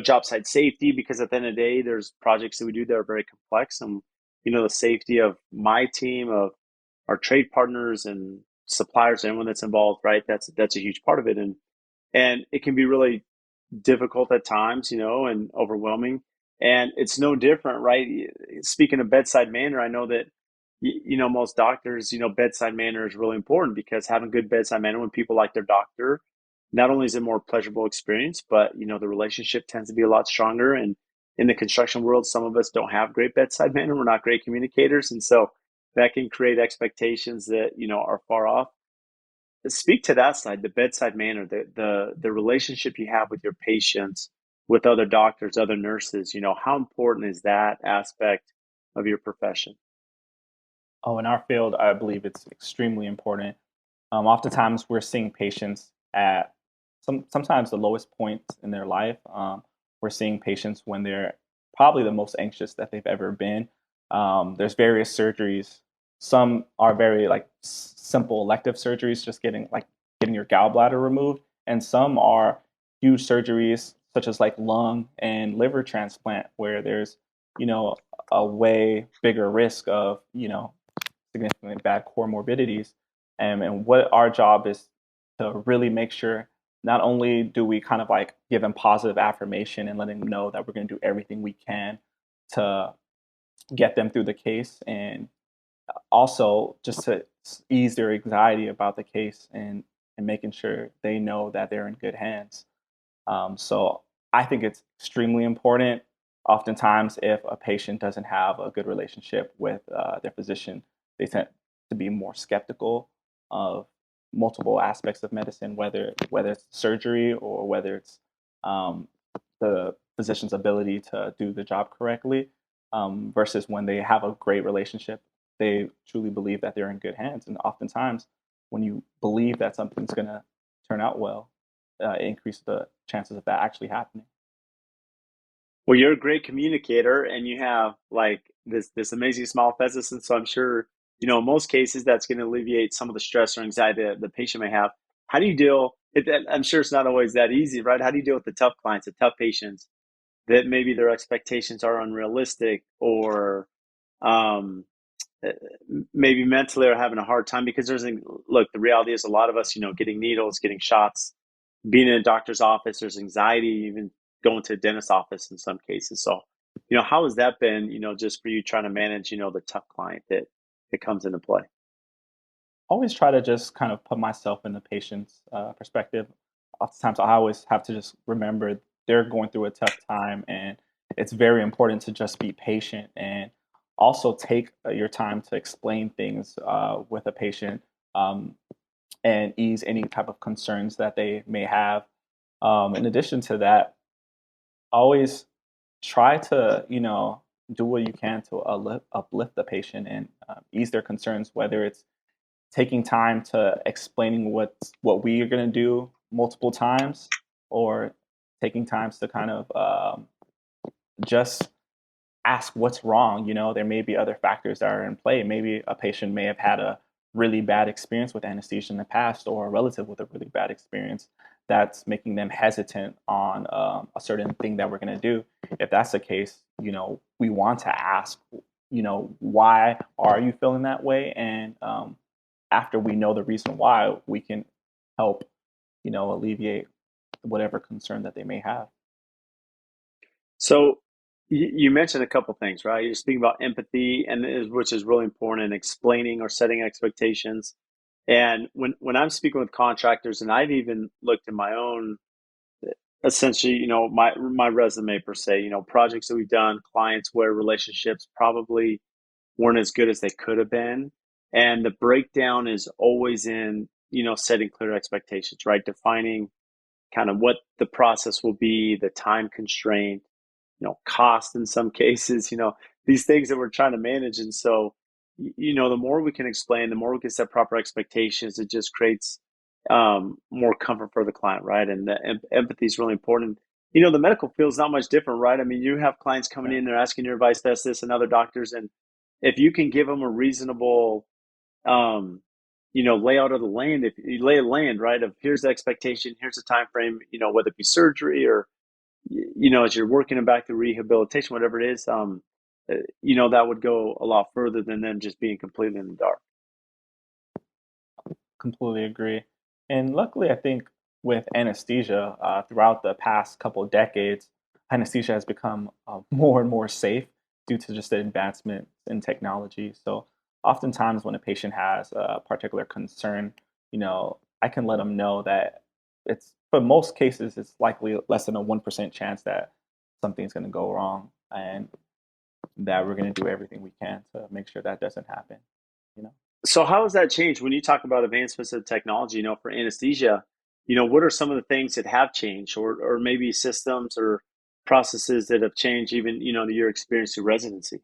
job site safety, because at the end of the day, there's projects that we do that are very complex. And, the safety of my team, of our trade partners and suppliers, anyone that's involved, right? That's a huge part of it. And it can be really difficult at times, and overwhelming. And it's no different, right? Speaking of bedside manner, I know that, most doctors, bedside manner is really important, because having good bedside manner when people like their doctor, not only is it a more pleasurable experience, but, the relationship tends to be a lot stronger. And in the construction world, some of us don't have great bedside manner. We're not great communicators. And so that can create expectations that, are far off. Speak to that side, the bedside manner, the relationship you have with your patients, with other doctors, other nurses. How important is that aspect of your profession? Oh, in our field, I believe it's extremely important. Oftentimes, we're seeing patients at sometimes the lowest points in their life. We're seeing patients when they're probably the most anxious that they've ever been. There's various surgeries. Some are very like simple elective surgeries, just getting your gallbladder removed, and some are huge surgeries such as like lung and liver transplant, where there's a way bigger risk of significantly bad comorbidities. And what our job is to really make sure not only do we kind of like give them positive affirmation and letting them know that we're going to do everything we can to get them through the case, and also just to ease their anxiety about the case, and making sure they know that they're in good hands. So I think it's extremely important. Oftentimes, if a patient doesn't have a good relationship with their physician, they tend to be more skeptical of multiple aspects of medicine, whether it's surgery or whether it's um, the physician's ability to do the job correctly. Versus when they have a great relationship, they truly believe that they're in good hands. And oftentimes, when you believe that something's going to turn out well, increase the chances of that actually happening. Well, you're a great communicator, and you have like this amazing smile, Festus. And so I'm sure, in most cases, that's going to alleviate some of the stress or anxiety that the patient may have. How do you deal? I'm sure it's not always that easy, right? How do you deal with the tough clients, the tough patients that maybe their expectations are unrealistic, or um, uh, maybe mentally are having a hard time? Because look, the reality is a lot of us, getting needles, getting shots, being in a doctor's office, there's anxiety, even going to a dentist's office in some cases. So, how has that been, just for you trying to manage, the tough client that comes into play? Always try to just kind of put myself in the patient's perspective. Oftentimes, I always have to just remember they're going through a tough time, and it's very important to just be patient and also take your time to explain things with a patient, um, and ease any type of concerns that they may have. In addition to that, always try to do what you can to uplift the patient and ease their concerns, whether it's taking time to explaining what we are going to do multiple times, or taking times to kind of just ask what's wrong. There may be other factors that are in play. Maybe a patient may have had a really bad experience with anesthesia in the past, or a relative with a really bad experience that's making them hesitant on a certain thing that we're going to do. If that's the case, we want to ask, why are you feeling that way? And after we know the reason why, we can help, alleviate whatever concern that they may have. So You mentioned a couple things, right? You're speaking about empathy, which is really important in explaining or setting expectations. And when I'm speaking with contractors, and I've even looked at my own, essentially, my resume per se, projects that we've done, clients where relationships probably weren't as good as they could have been, and the breakdown is always in setting clear expectations, right? Defining kind of what the process will be, the time constraint, cost in some cases, these things that we're trying to manage. And so, the more we can explain, the more we can set proper expectations, it just creates more comfort for the client, right? And the empathy is really important. The medical field is not much different, right? I mean, you have clients coming Right. in, they're asking your advice, this, and other doctors. And if you can give them a reasonable, layout of the land, if you lay a land, right, of here's the expectation, here's the time frame, whether it be surgery or as you're working them back to rehabilitation, whatever it is, that would go a lot further than them just being completely in the dark. Completely agree. And luckily, I think with anesthesia, throughout the past couple of decades, anesthesia has become more and more safe due to just the advancement in technology. So oftentimes when a patient has a particular concern, I can let them know that for most cases, it's likely less than a 1% chance that something's going to go wrong, and that we're going to do everything we can to make sure that doesn't happen, you know? So how has that changed when you talk about advancements of technology, for anesthesia, what are some of the things that have changed, or maybe systems or processes that have changed even, your experience through residency?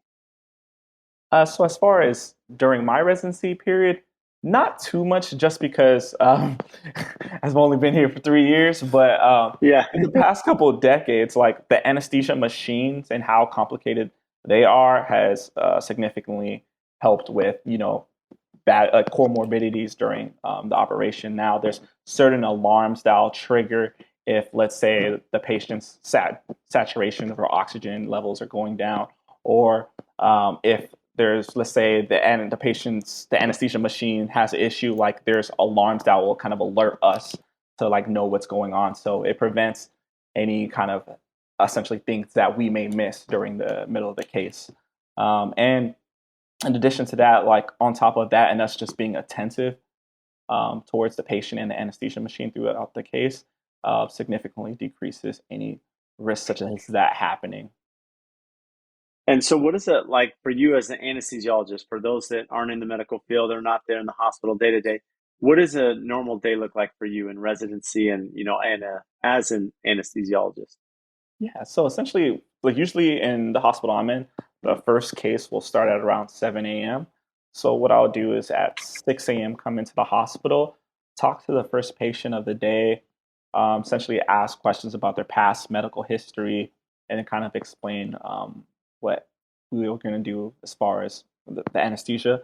So as far as during my residency period, not too much, just because I've only been here for 3 years. But Yeah. in the past couple of decades, like the anesthesia machines and how complicated they are has significantly helped with bad core morbidities during the operation. Now there's certain alarms that will trigger if, let's say, the patient's saturation or oxygen levels are going down, or if there's, let's say, the anesthesia machine has an issue, like there's alarms that will kind of alert us to like know what's going on. So it prevents any kind of essentially things that we may miss during the middle of the case. And in addition to that, like on top of that, and us just being attentive towards the patient and the anesthesia machine throughout the case, significantly decreases any risk such as that happening. And so, what is it like for you as an anesthesiologist? For those that aren't in the medical field or not there in the hospital day to day, what does a normal day look like for you in residency, and as an anesthesiologist? Yeah, so essentially, like usually in the hospital I'm in, the first case will start at around 7 a.m. So what I'll do is at 6 a.m. come into the hospital, talk to the first patient of the day, essentially ask questions about their past medical history, and then kind of explain what we were going to do as far as the anesthesia.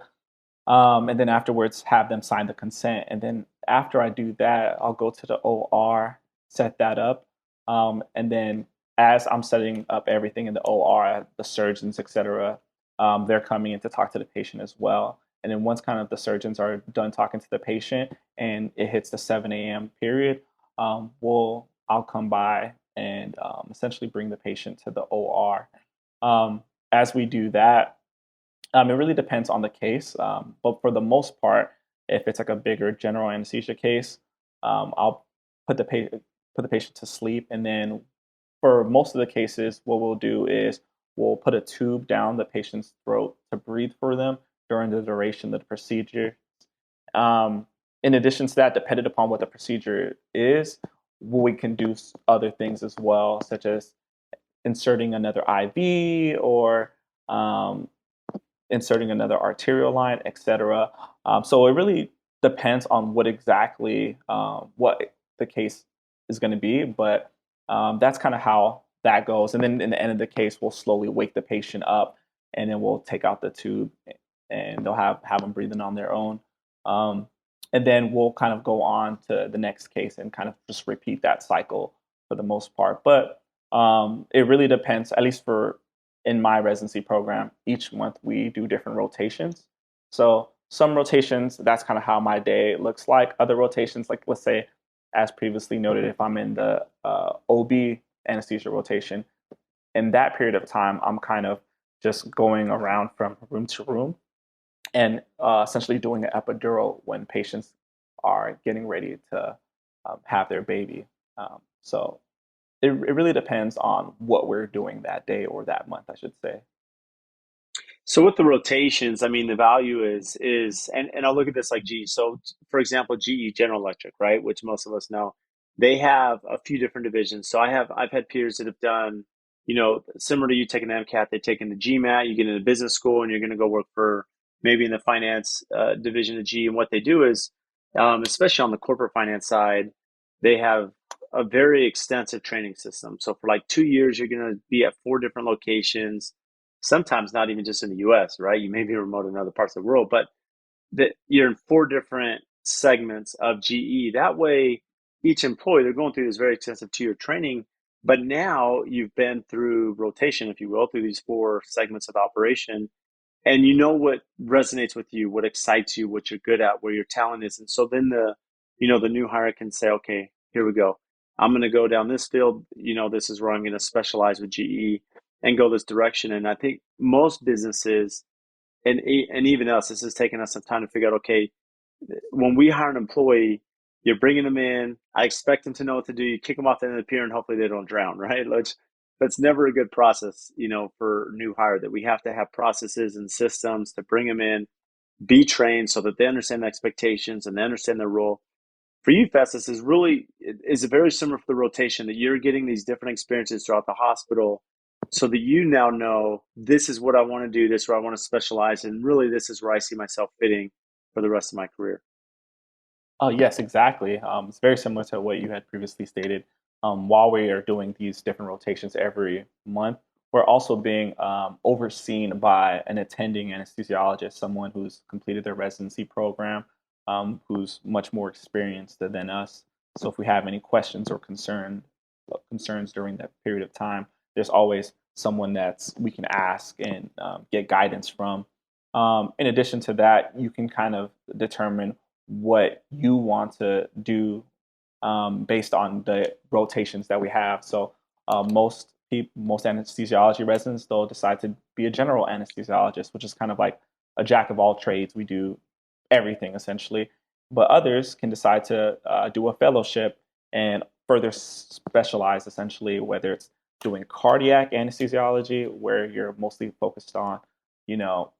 And then afterwards, have them sign the consent. And then after I do that, I'll go to the OR, set that up. And then as I'm setting up everything in the OR, the surgeons, etc., they're coming in to talk to the patient as well. And then once kind of the surgeons are done talking to the patient and it hits the 7 a.m. period, I'll come by and essentially bring the patient to the OR. As we do that, it really depends on the case, but for the most part, if it's like a bigger general anesthesia case, I'll put put the patient to sleep, and then for most of the cases, what we'll do is we'll put a tube down the patient's throat to breathe for them during the duration of the procedure. In addition to that, depending upon what the procedure is, we can do other things as well, such as inserting another IV or um, inserting another arterial line, etc. So it really depends on what the case is going to be, but that's kind of how that goes. And then in the end of the case, we'll slowly wake the patient up, and then we'll take out the tube, and they'll have them breathing on their own. Um, and then we'll kind of go on to the next case and kind of just repeat that cycle for the most part. But it really depends, at least for in my residency program, each month we do different rotations. So some rotations, that's kind of how my day looks like. Other rotations, like let's say, as previously noted, if I'm in the OB anesthesia rotation, in that period of time, I'm kind of just going around from room to room and essentially doing an epidural when patients are getting ready to have their baby. So it really depends on what we're doing that day or that month, I should say. So with the rotations, I mean, the value and I'll look at this like GE. So for example, GE General Electric, right, which most of us know, they have a few different divisions. So I've had peers that have done, similar to you taking the MCAT, they take in the GMAT, you get into business school, and you're going to go work for maybe in the finance division of GE. And what they do is, especially on the corporate finance side, they have a very extensive training system. So for like 2 years, you're going to be at four different locations, sometimes not even just in the US, right? You may be remote in other parts of the world, but that you're in four different segments of GE. That way, each employee, they're going through this very extensive 2 year training, but now you've been through rotation, if you will, through these four segments of operation, and you know what resonates with you, what excites you, what you're good at, where your talent is. And so then the new hire can say, okay, here we go. I'm going to go down this field. This is where I'm going to specialize with GE and go this direction. And I think most businesses and even us, this has taken us some time to figure out, okay, when we hire an employee, you're bringing them in. I expect them to know what to do. You kick them off the end of the pier and hopefully they don't drown, right? That's never a good process, for new hire, that we have to have processes and systems to bring them in, be trained so that they understand the expectations and they understand their role. For you, Festus, is very similar for the rotation, that you're getting these different experiences throughout the hospital so that you now know this is what I want to do, this is where I want to specialize, and really this is where I see myself fitting for the rest of my career. Oh, yes, exactly. It's very similar to what you had previously stated. While we are doing these different rotations every month, we're also being overseen by an attending anesthesiologist, someone who's completed their residency program, who's much more experienced than us. So if we have any questions or concerns during that period of time, there's always someone that's we can ask and get guidance from. In addition to that, you can kind of determine what you want to do based on the rotations that we have. So most anesthesiology residents, they'll decide to be a general anesthesiologist, which is kind of like a jack of all trades. We do everything essentially. But others can decide to do a fellowship and further specialize essentially, whether it's doing cardiac anesthesiology, where you're mostly focused on, you know,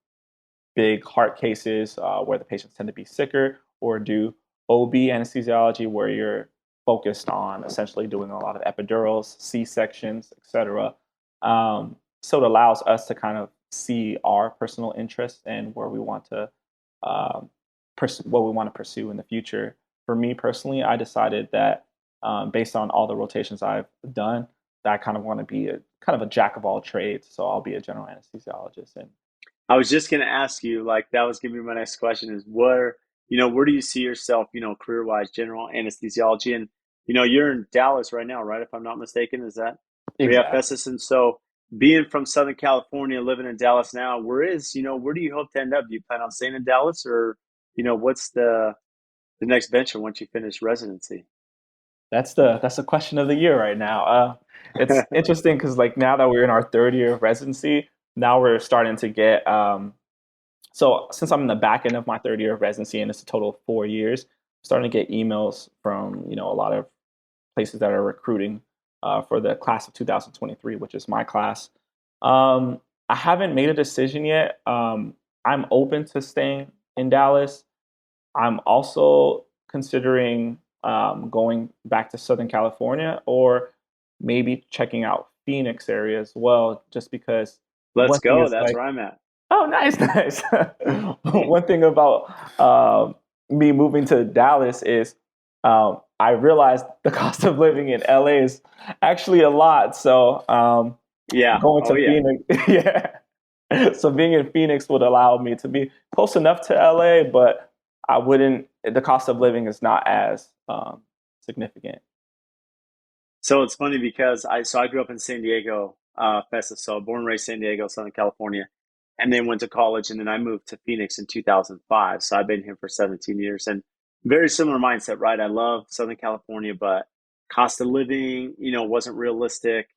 big heart cases where the patients tend to be sicker, or do OB anesthesiology, where you're focused on essentially doing a lot of epidurals, C-sections, etc. So it allows us to kind of see our personal interests and where we want to what we want to pursue in the future. For me personally, I decided that based on all the rotations I've done, that I kind of want to be a kind of a jack of all trades. So I'll be a general anesthesiologist. And I was just going to ask you, like, that was going to be my next question, is where do you see yourself, career wise, general anesthesiology? And, you're in Dallas right now, right? If I'm not mistaken, is that where you have exactly. Festus? And so being from Southern California, living in Dallas now, where do you hope to end up? Do you plan on staying in Dallas, or, what's the next venture once you finish residency? That's the question of the year right now. It's interesting because like now that we're in our third year of residency, now we're starting to get so since I'm in the back end of my third year of residency and it's a total of 4 years, I'm starting to get emails from a lot of places that are recruiting for the class of 2023, which is my class. I haven't made a decision yet. I'm open to staying in Dallas. I'm also considering going back to Southern California or maybe checking out Phoenix area as well, just because Let's one thing go. is That's like, where I'm at. oh, nice, nice. One thing about me moving to Dallas is I realized the cost of living in LA is actually a lot. So Yeah. going Oh, to yeah. Phoenix, yeah. So being in Phoenix would allow me to be close enough to LA, but I wouldn't. The cost of living is not as significant. So it's funny because I grew up in San Diego, Festus. So born and raised San Diego, Southern California, and then went to college, and then I moved to Phoenix in 2005. So I've been here for 17 years, and very similar mindset, right? I love Southern California, but cost of living, wasn't realistic.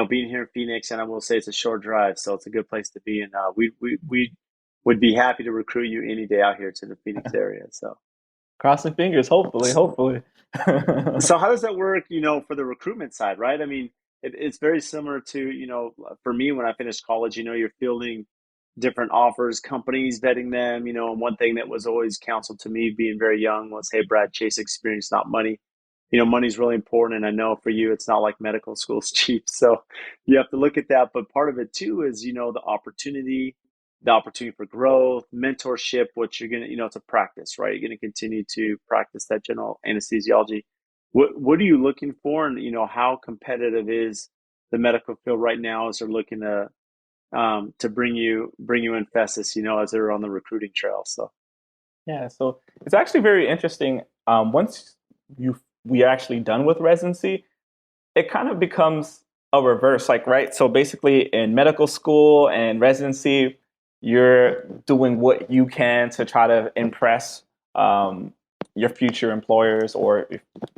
being here in Phoenix, and I will say it's a short drive, so it's a good place to be. And we would be happy to recruit you any day out here to the Phoenix area. So, Crossing fingers, hopefully, hopefully. so how does that work, for the recruitment side, right? I mean, it's very similar to, for me when I finished college, you're fielding different offers, companies vetting them, and one thing that was always counseled to me being very young was, hey, Brad, chase experience, not money. Money's really important. And I know for you, it's not like medical school's cheap. So you have to look at that. But part of it too is, the opportunity for growth, mentorship, what you're going to, it's a practice, right? You're going to continue to practice that general anesthesiology. What are you looking for? And, how competitive is the medical field right now as they're looking to bring you in Festus, as they're on the recruiting trail. So Yeah, so it's actually very interesting. Once we actually done with residency, it kind of becomes a reverse, like, right? So basically, in medical school and residency, you're doing what you can to try to impress your future employers or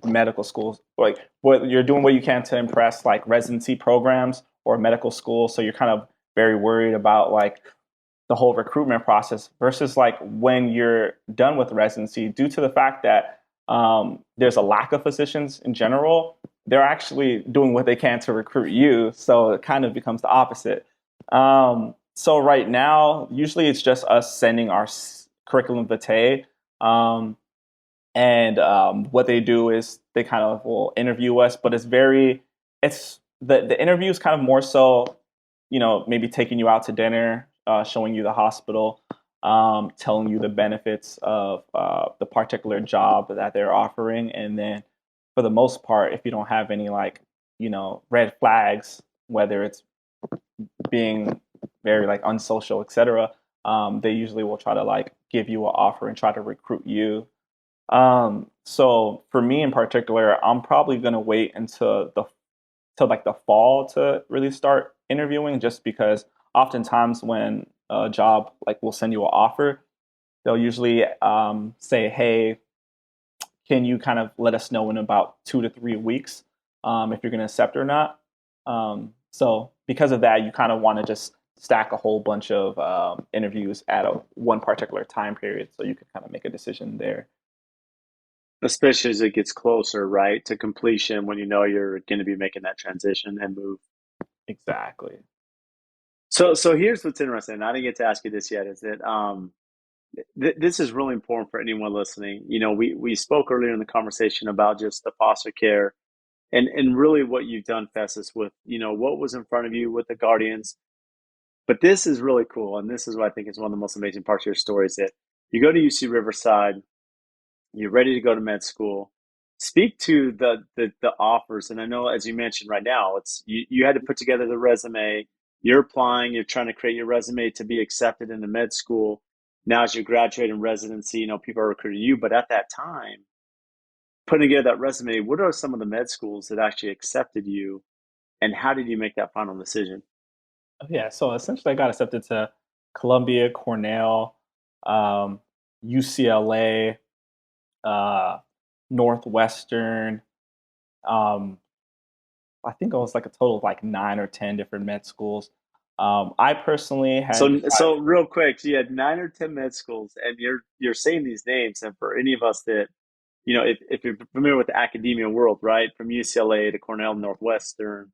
medical schools. Like, what you're doing what you can to impress like residency programs or medical school. So you're kind of very worried about like the whole recruitment process versus like when you're done with residency, due to the fact that there's a lack of physicians in general, they're actually doing what they can to recruit you. So it kind of becomes the opposite. So right now, usually it's just us sending our curriculum vitae. And what they do is they kind of will interview us, but it's the interview is kind of more so, maybe taking you out to dinner, showing you the hospital, telling you the benefits of the particular job that they're offering. And then for the most part, if you don't have any like, red flags, whether it's being very like unsocial, etc., they usually will try to like give you an offer and try to recruit you. So for me in particular, I'm probably gonna wait until till like the fall to really start interviewing, just because oftentimes when a job like will send you an offer, they'll usually say, "Hey, can you kind of let us know in about 2 to 3 weeks if you're gonna accept or not?" So because of that, you kind of want to just stack a whole bunch of interviews at one particular time period, so you can kind of make a decision there. especially as it gets closer, right, to completion when you're going to be making that transition and move. Exactly. So here's what's interesting. And I didn't get to ask you this yet. Is that this is really important for anyone listening. We spoke earlier in the conversation about just the foster care and really what you've done, Festus, with what was in front of you with the guardians. But this is really cool, and this is what I think is one of the most amazing parts of your story is that you go to UC Riverside, you're ready to go to med school. Speak to the offers, and I know as you mentioned right now, it's you had to put together the resume. You're applying, you're trying to create your resume to be accepted into med school. Now, as you graduate in residency, people are recruiting you. But at that time, putting together that resume, what are some of the med schools that actually accepted you, and how did you make that final decision? Yeah, so essentially, I got accepted to Columbia, Cornell, um, UCLA, uh, Northwestern. Um, I think it was like a total of like 9 or 10 different med schools. I personally had So real quick, so you had 9 or 10 med schools, and you're saying these names, and for any of us that if you're familiar with the academia world, right, from UCLA to Cornell, Northwestern,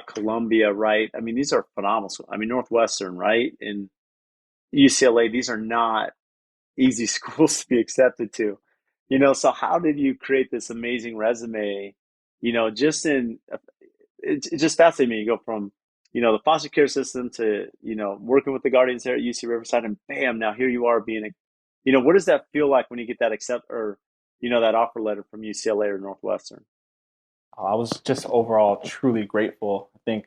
Columbia, right? I mean, these are phenomenal schools. I mean, Northwestern, right, and UCLA, these are not easy schools to be accepted to. So how did you create this amazing resume? Just in it just fascinates me. You go from the foster care system to working with the guardians there at UC Riverside, and bam, now here you are being a what does that feel like when you get that accept or that offer letter from UCLA or Northwestern? I was just overall truly grateful. I think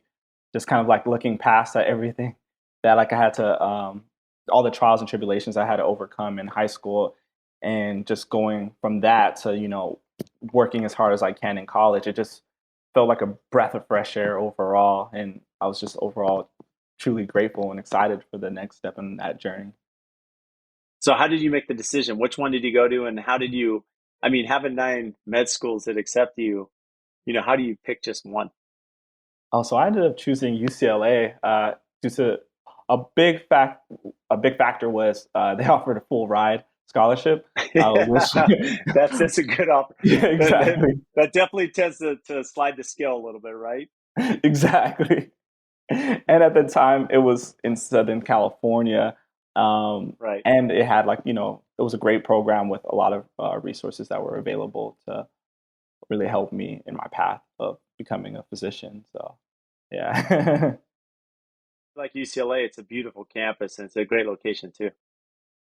just kind of like looking past at everything that like I had to, all the trials and tribulations I had to overcome in high school, and just going from that to working as hard as I can in college. It just felt like a breath of fresh air overall, and I was just overall truly grateful and excited for the next step in that journey. So how did you make the decision? Which one did you go to, and how did you? I mean, having 9 med schools that accept you, how do you pick just one? Oh, so I ended up choosing UCLA due to a big fact. A big factor was they offered a full ride scholarship, which That's a good offer. yeah, That, that, exactly, that definitely tends to slide the scale a little bit, right? exactly. And at the time, it was in Southern California, Right. and it had it was a great program with a lot of resources that were available to really help me in my path of becoming a physician. So yeah. Like UCLA, it's a beautiful campus and it's a great location too.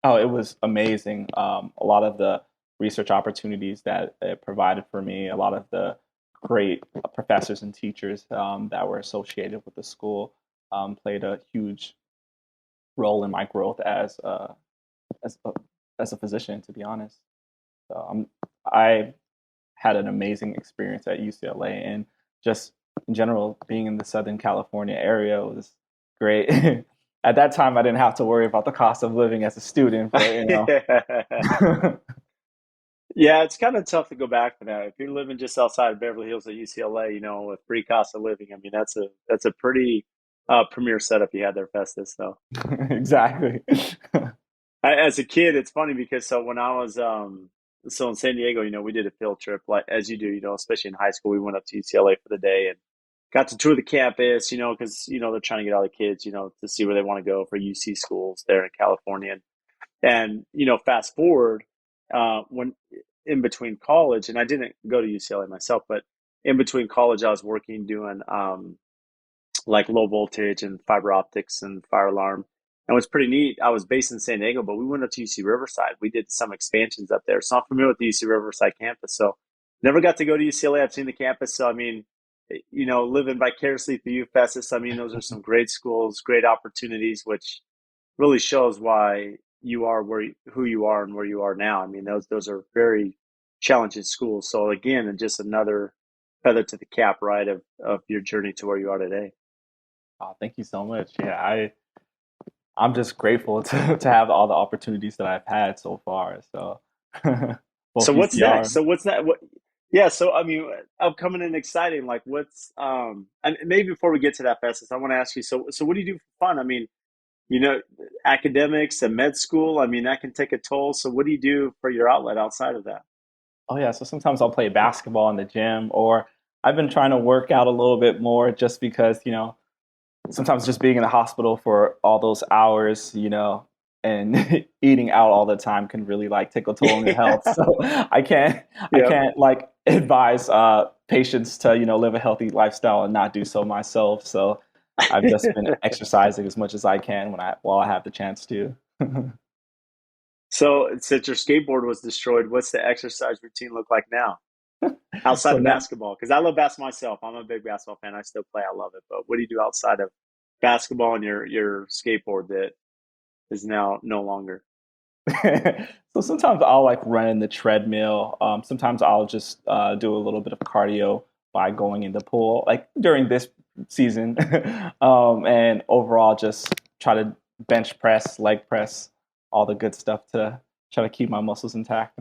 Oh, it was amazing. A lot of the research opportunities that it provided for me, a lot of the great professors and teachers that were associated with the school played a huge role in my growth as a, as a physician. To be honest, so I had an amazing experience at UCLA, and just in general, being in the Southern California area was great. At that time, I didn't have to worry about the cost of living as a student, but Yeah, it's kind of tough to go back to that. If you're living just outside of Beverly Hills at UCLA, with free cost of living, I mean that's a pretty premier setup you had there, Festus. So exactly. as a kid, it's funny because so when I was so in San Diego, we did a field trip like as you do, especially in high school, we went up to UCLA for the day and got to tour the campus, because they're trying to get all the kids, to see where they want to go for UC schools there in California. And fast forward when in between college, and I didn't go to UCLA myself, but in between college, I was working doing like low voltage and fiber optics and fire alarm. And it was pretty neat. I was based in San Diego, but we went up to UC Riverside. We did some expansions up there. So I'm familiar with the UC Riverside campus. So never got to go to UCLA. I've seen the campus. So, I mean, living vicariously through you, Festus, I mean, those are some great schools, great opportunities, which really shows why you are who you are and where you are now. I mean, those are very challenging schools. So again, and just another feather to the cap, right, of your journey to where you are today. Oh, thank you so much. Yeah, I'm just grateful to have all the opportunities that I've had so far. So both So what's UCR. next? So what's that? What? Yeah. So I mean, upcoming and exciting. Like what's and maybe before we get to that, Festus, I want to ask you. So what do you do for fun? I mean, you know, academics and med school. I mean, that can take a toll. So what do you do for your outlet outside of that? Oh yeah, so sometimes I'll play basketball in the gym, or I've been trying to work out a little bit more just because sometimes just being in the hospital for all those hours, and eating out all the time can really like take a toll on your health. So I Yep. can't like advise patients to live a healthy lifestyle and not do so myself. So I've just been exercising as much as I can while I have the chance to. So since your skateboard was destroyed, what's the exercise routine look like now outside So of now, basketball? Because I love basketball myself. I'm a big basketball fan. I still play. I love it. But what do you do outside of basketball and your skateboard that is now no longer? so sometimes I'll like run in the treadmill. Sometimes I'll just do a little bit of cardio by going in the pool, like during this season, and overall just try to bench press, leg press, all the good stuff to try to keep my muscles intact.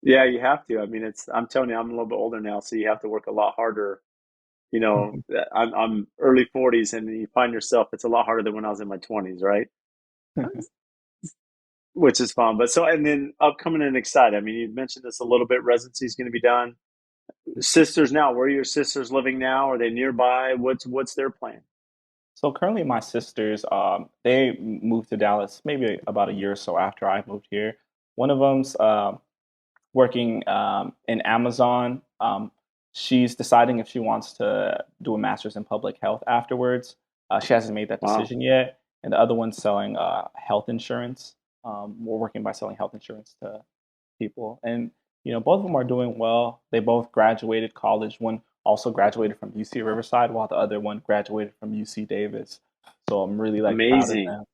Yeah, you have to. I mean, I'm telling you, I'm a little bit older now, so you have to work a lot harder. I'm early 40s, and you find yourself it's a lot harder than when I was in my 20s, right? Which is fun. But so, and then upcoming and excited. I mean, you mentioned this a little bit. Residency is going to be done. Sisters now, where are your sisters living now? Are they nearby? What's their plan? So currently, my sisters, they moved to Dallas maybe about a year or so after I moved here. One of them's working in Amazon. She's deciding if she wants to do a master's in public health afterwards. She hasn't made that Wow, decision yet. And the other one's selling health insurance. We're working by selling health insurance to people. And, both of them are doing well. They both graduated college. One also graduated from UC Riverside, while the other one graduated from UC Davis. So I'm really like proud of amazing. them.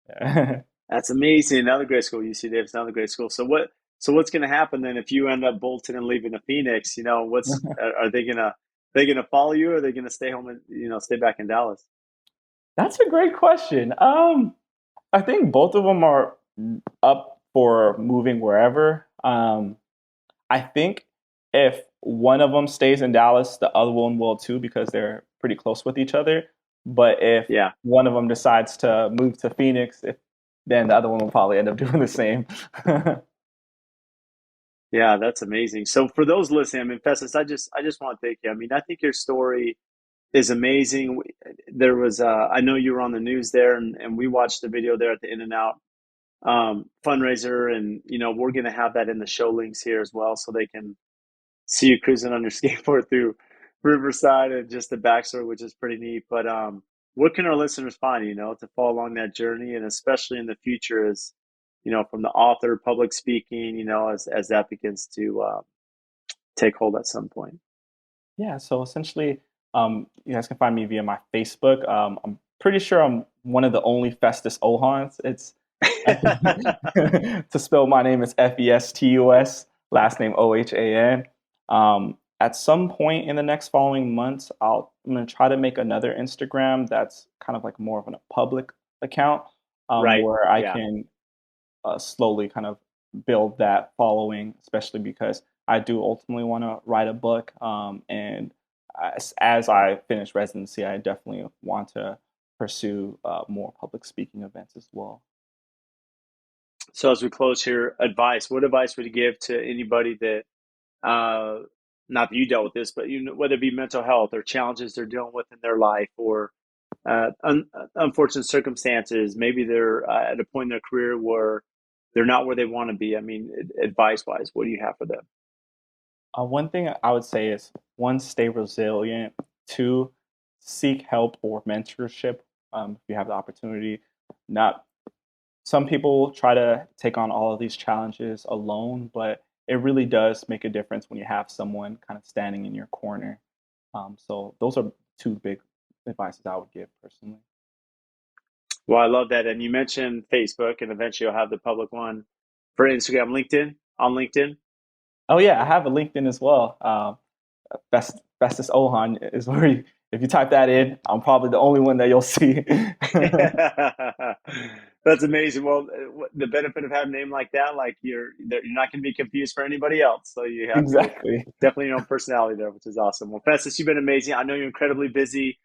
Yeah. That's amazing. Another great school, UC Davis, another great school. So what's going to happen then if you end up bolting and leaving the Phoenix? What's are they gonna follow you, or are they gonna stay home and stay back in Dallas? That's a great question. I think both of them are up for moving wherever. I think if one of them stays in Dallas, the other one will too because they're pretty close with each other. But if one of them decides to move to Phoenix, then the other one will probably end up doing the same. Yeah, that's amazing. So for those listening, I mean, Festus, I just want to thank you. I mean, I think your story is amazing. There was, I know you were on the news there, and we watched the video there at the In-N-Out fundraiser, and we're going to have that in the show links here as well, so they can see you cruising on your skateboard through Riverside and just the backstory, which is pretty neat. But what can our listeners find, to follow along that journey, and especially in the future as from the author, public speaking, as that begins to take hold at some point? Yeah, so essentially, you guys can find me via my Facebook. I'm pretty sure I'm one of the only Festus Ohans. It's to spell my name is Festus, last name Ohan. At some point in the next following months, I'm going to try to make another Instagram that's kind of like more of a public account, where I can slowly kind of build that following, especially because I do ultimately want to write a book. And as I finish residency, I definitely want to pursue more public speaking events as well. So as we close here, what advice would you give to anybody that, not that you dealt with this, but whether it be mental health or challenges they're dealing with in their life, or unfortunate circumstances, maybe they're at a point in their career where they're not where they want to be? I mean, advice-wise, what do you have for them? One thing I would say is, one, stay resilient. Two, seek help or mentorship if you have the opportunity. Some people try to take on all of these challenges alone, but it really does make a difference when you have someone kind of standing in your corner. So those are two big advices I would give personally. Well, I love that. And you mentioned Facebook, and eventually you'll have the public one for Instagram, on LinkedIn. Oh yeah, I have a LinkedIn as well. Festus Ohan is where if you type that in, I'm probably the only one that you'll see. That's amazing. Well, the benefit of having a name like that, like you're not going to be confused for anybody else. So you have definitely your own personality there, which is awesome. Well, Festus, you've been amazing. I know you're incredibly busy.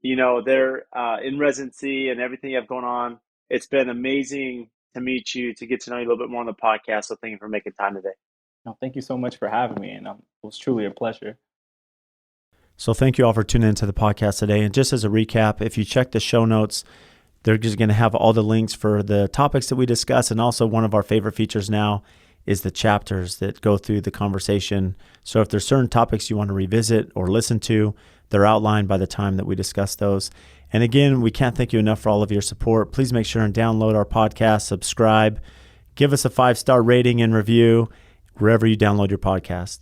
They're in residency and everything you have going on. It's been amazing to meet you, to get to know you a little bit more on the podcast. So thank you for making time today. No, thank you so much for having me, and it was truly a pleasure. So thank you all for tuning into the podcast today. And just as a recap, if you check the show notes, they're just going to have all the links for the topics that we discuss. And also one of our favorite features now is the chapters that go through the conversation. So if there's certain topics you want to revisit or listen to, they're outlined by the time that we discuss those. And again, we can't thank you enough for all of your support. Please make sure and download our podcast, subscribe, give us a 5-star rating and review wherever you download your podcast.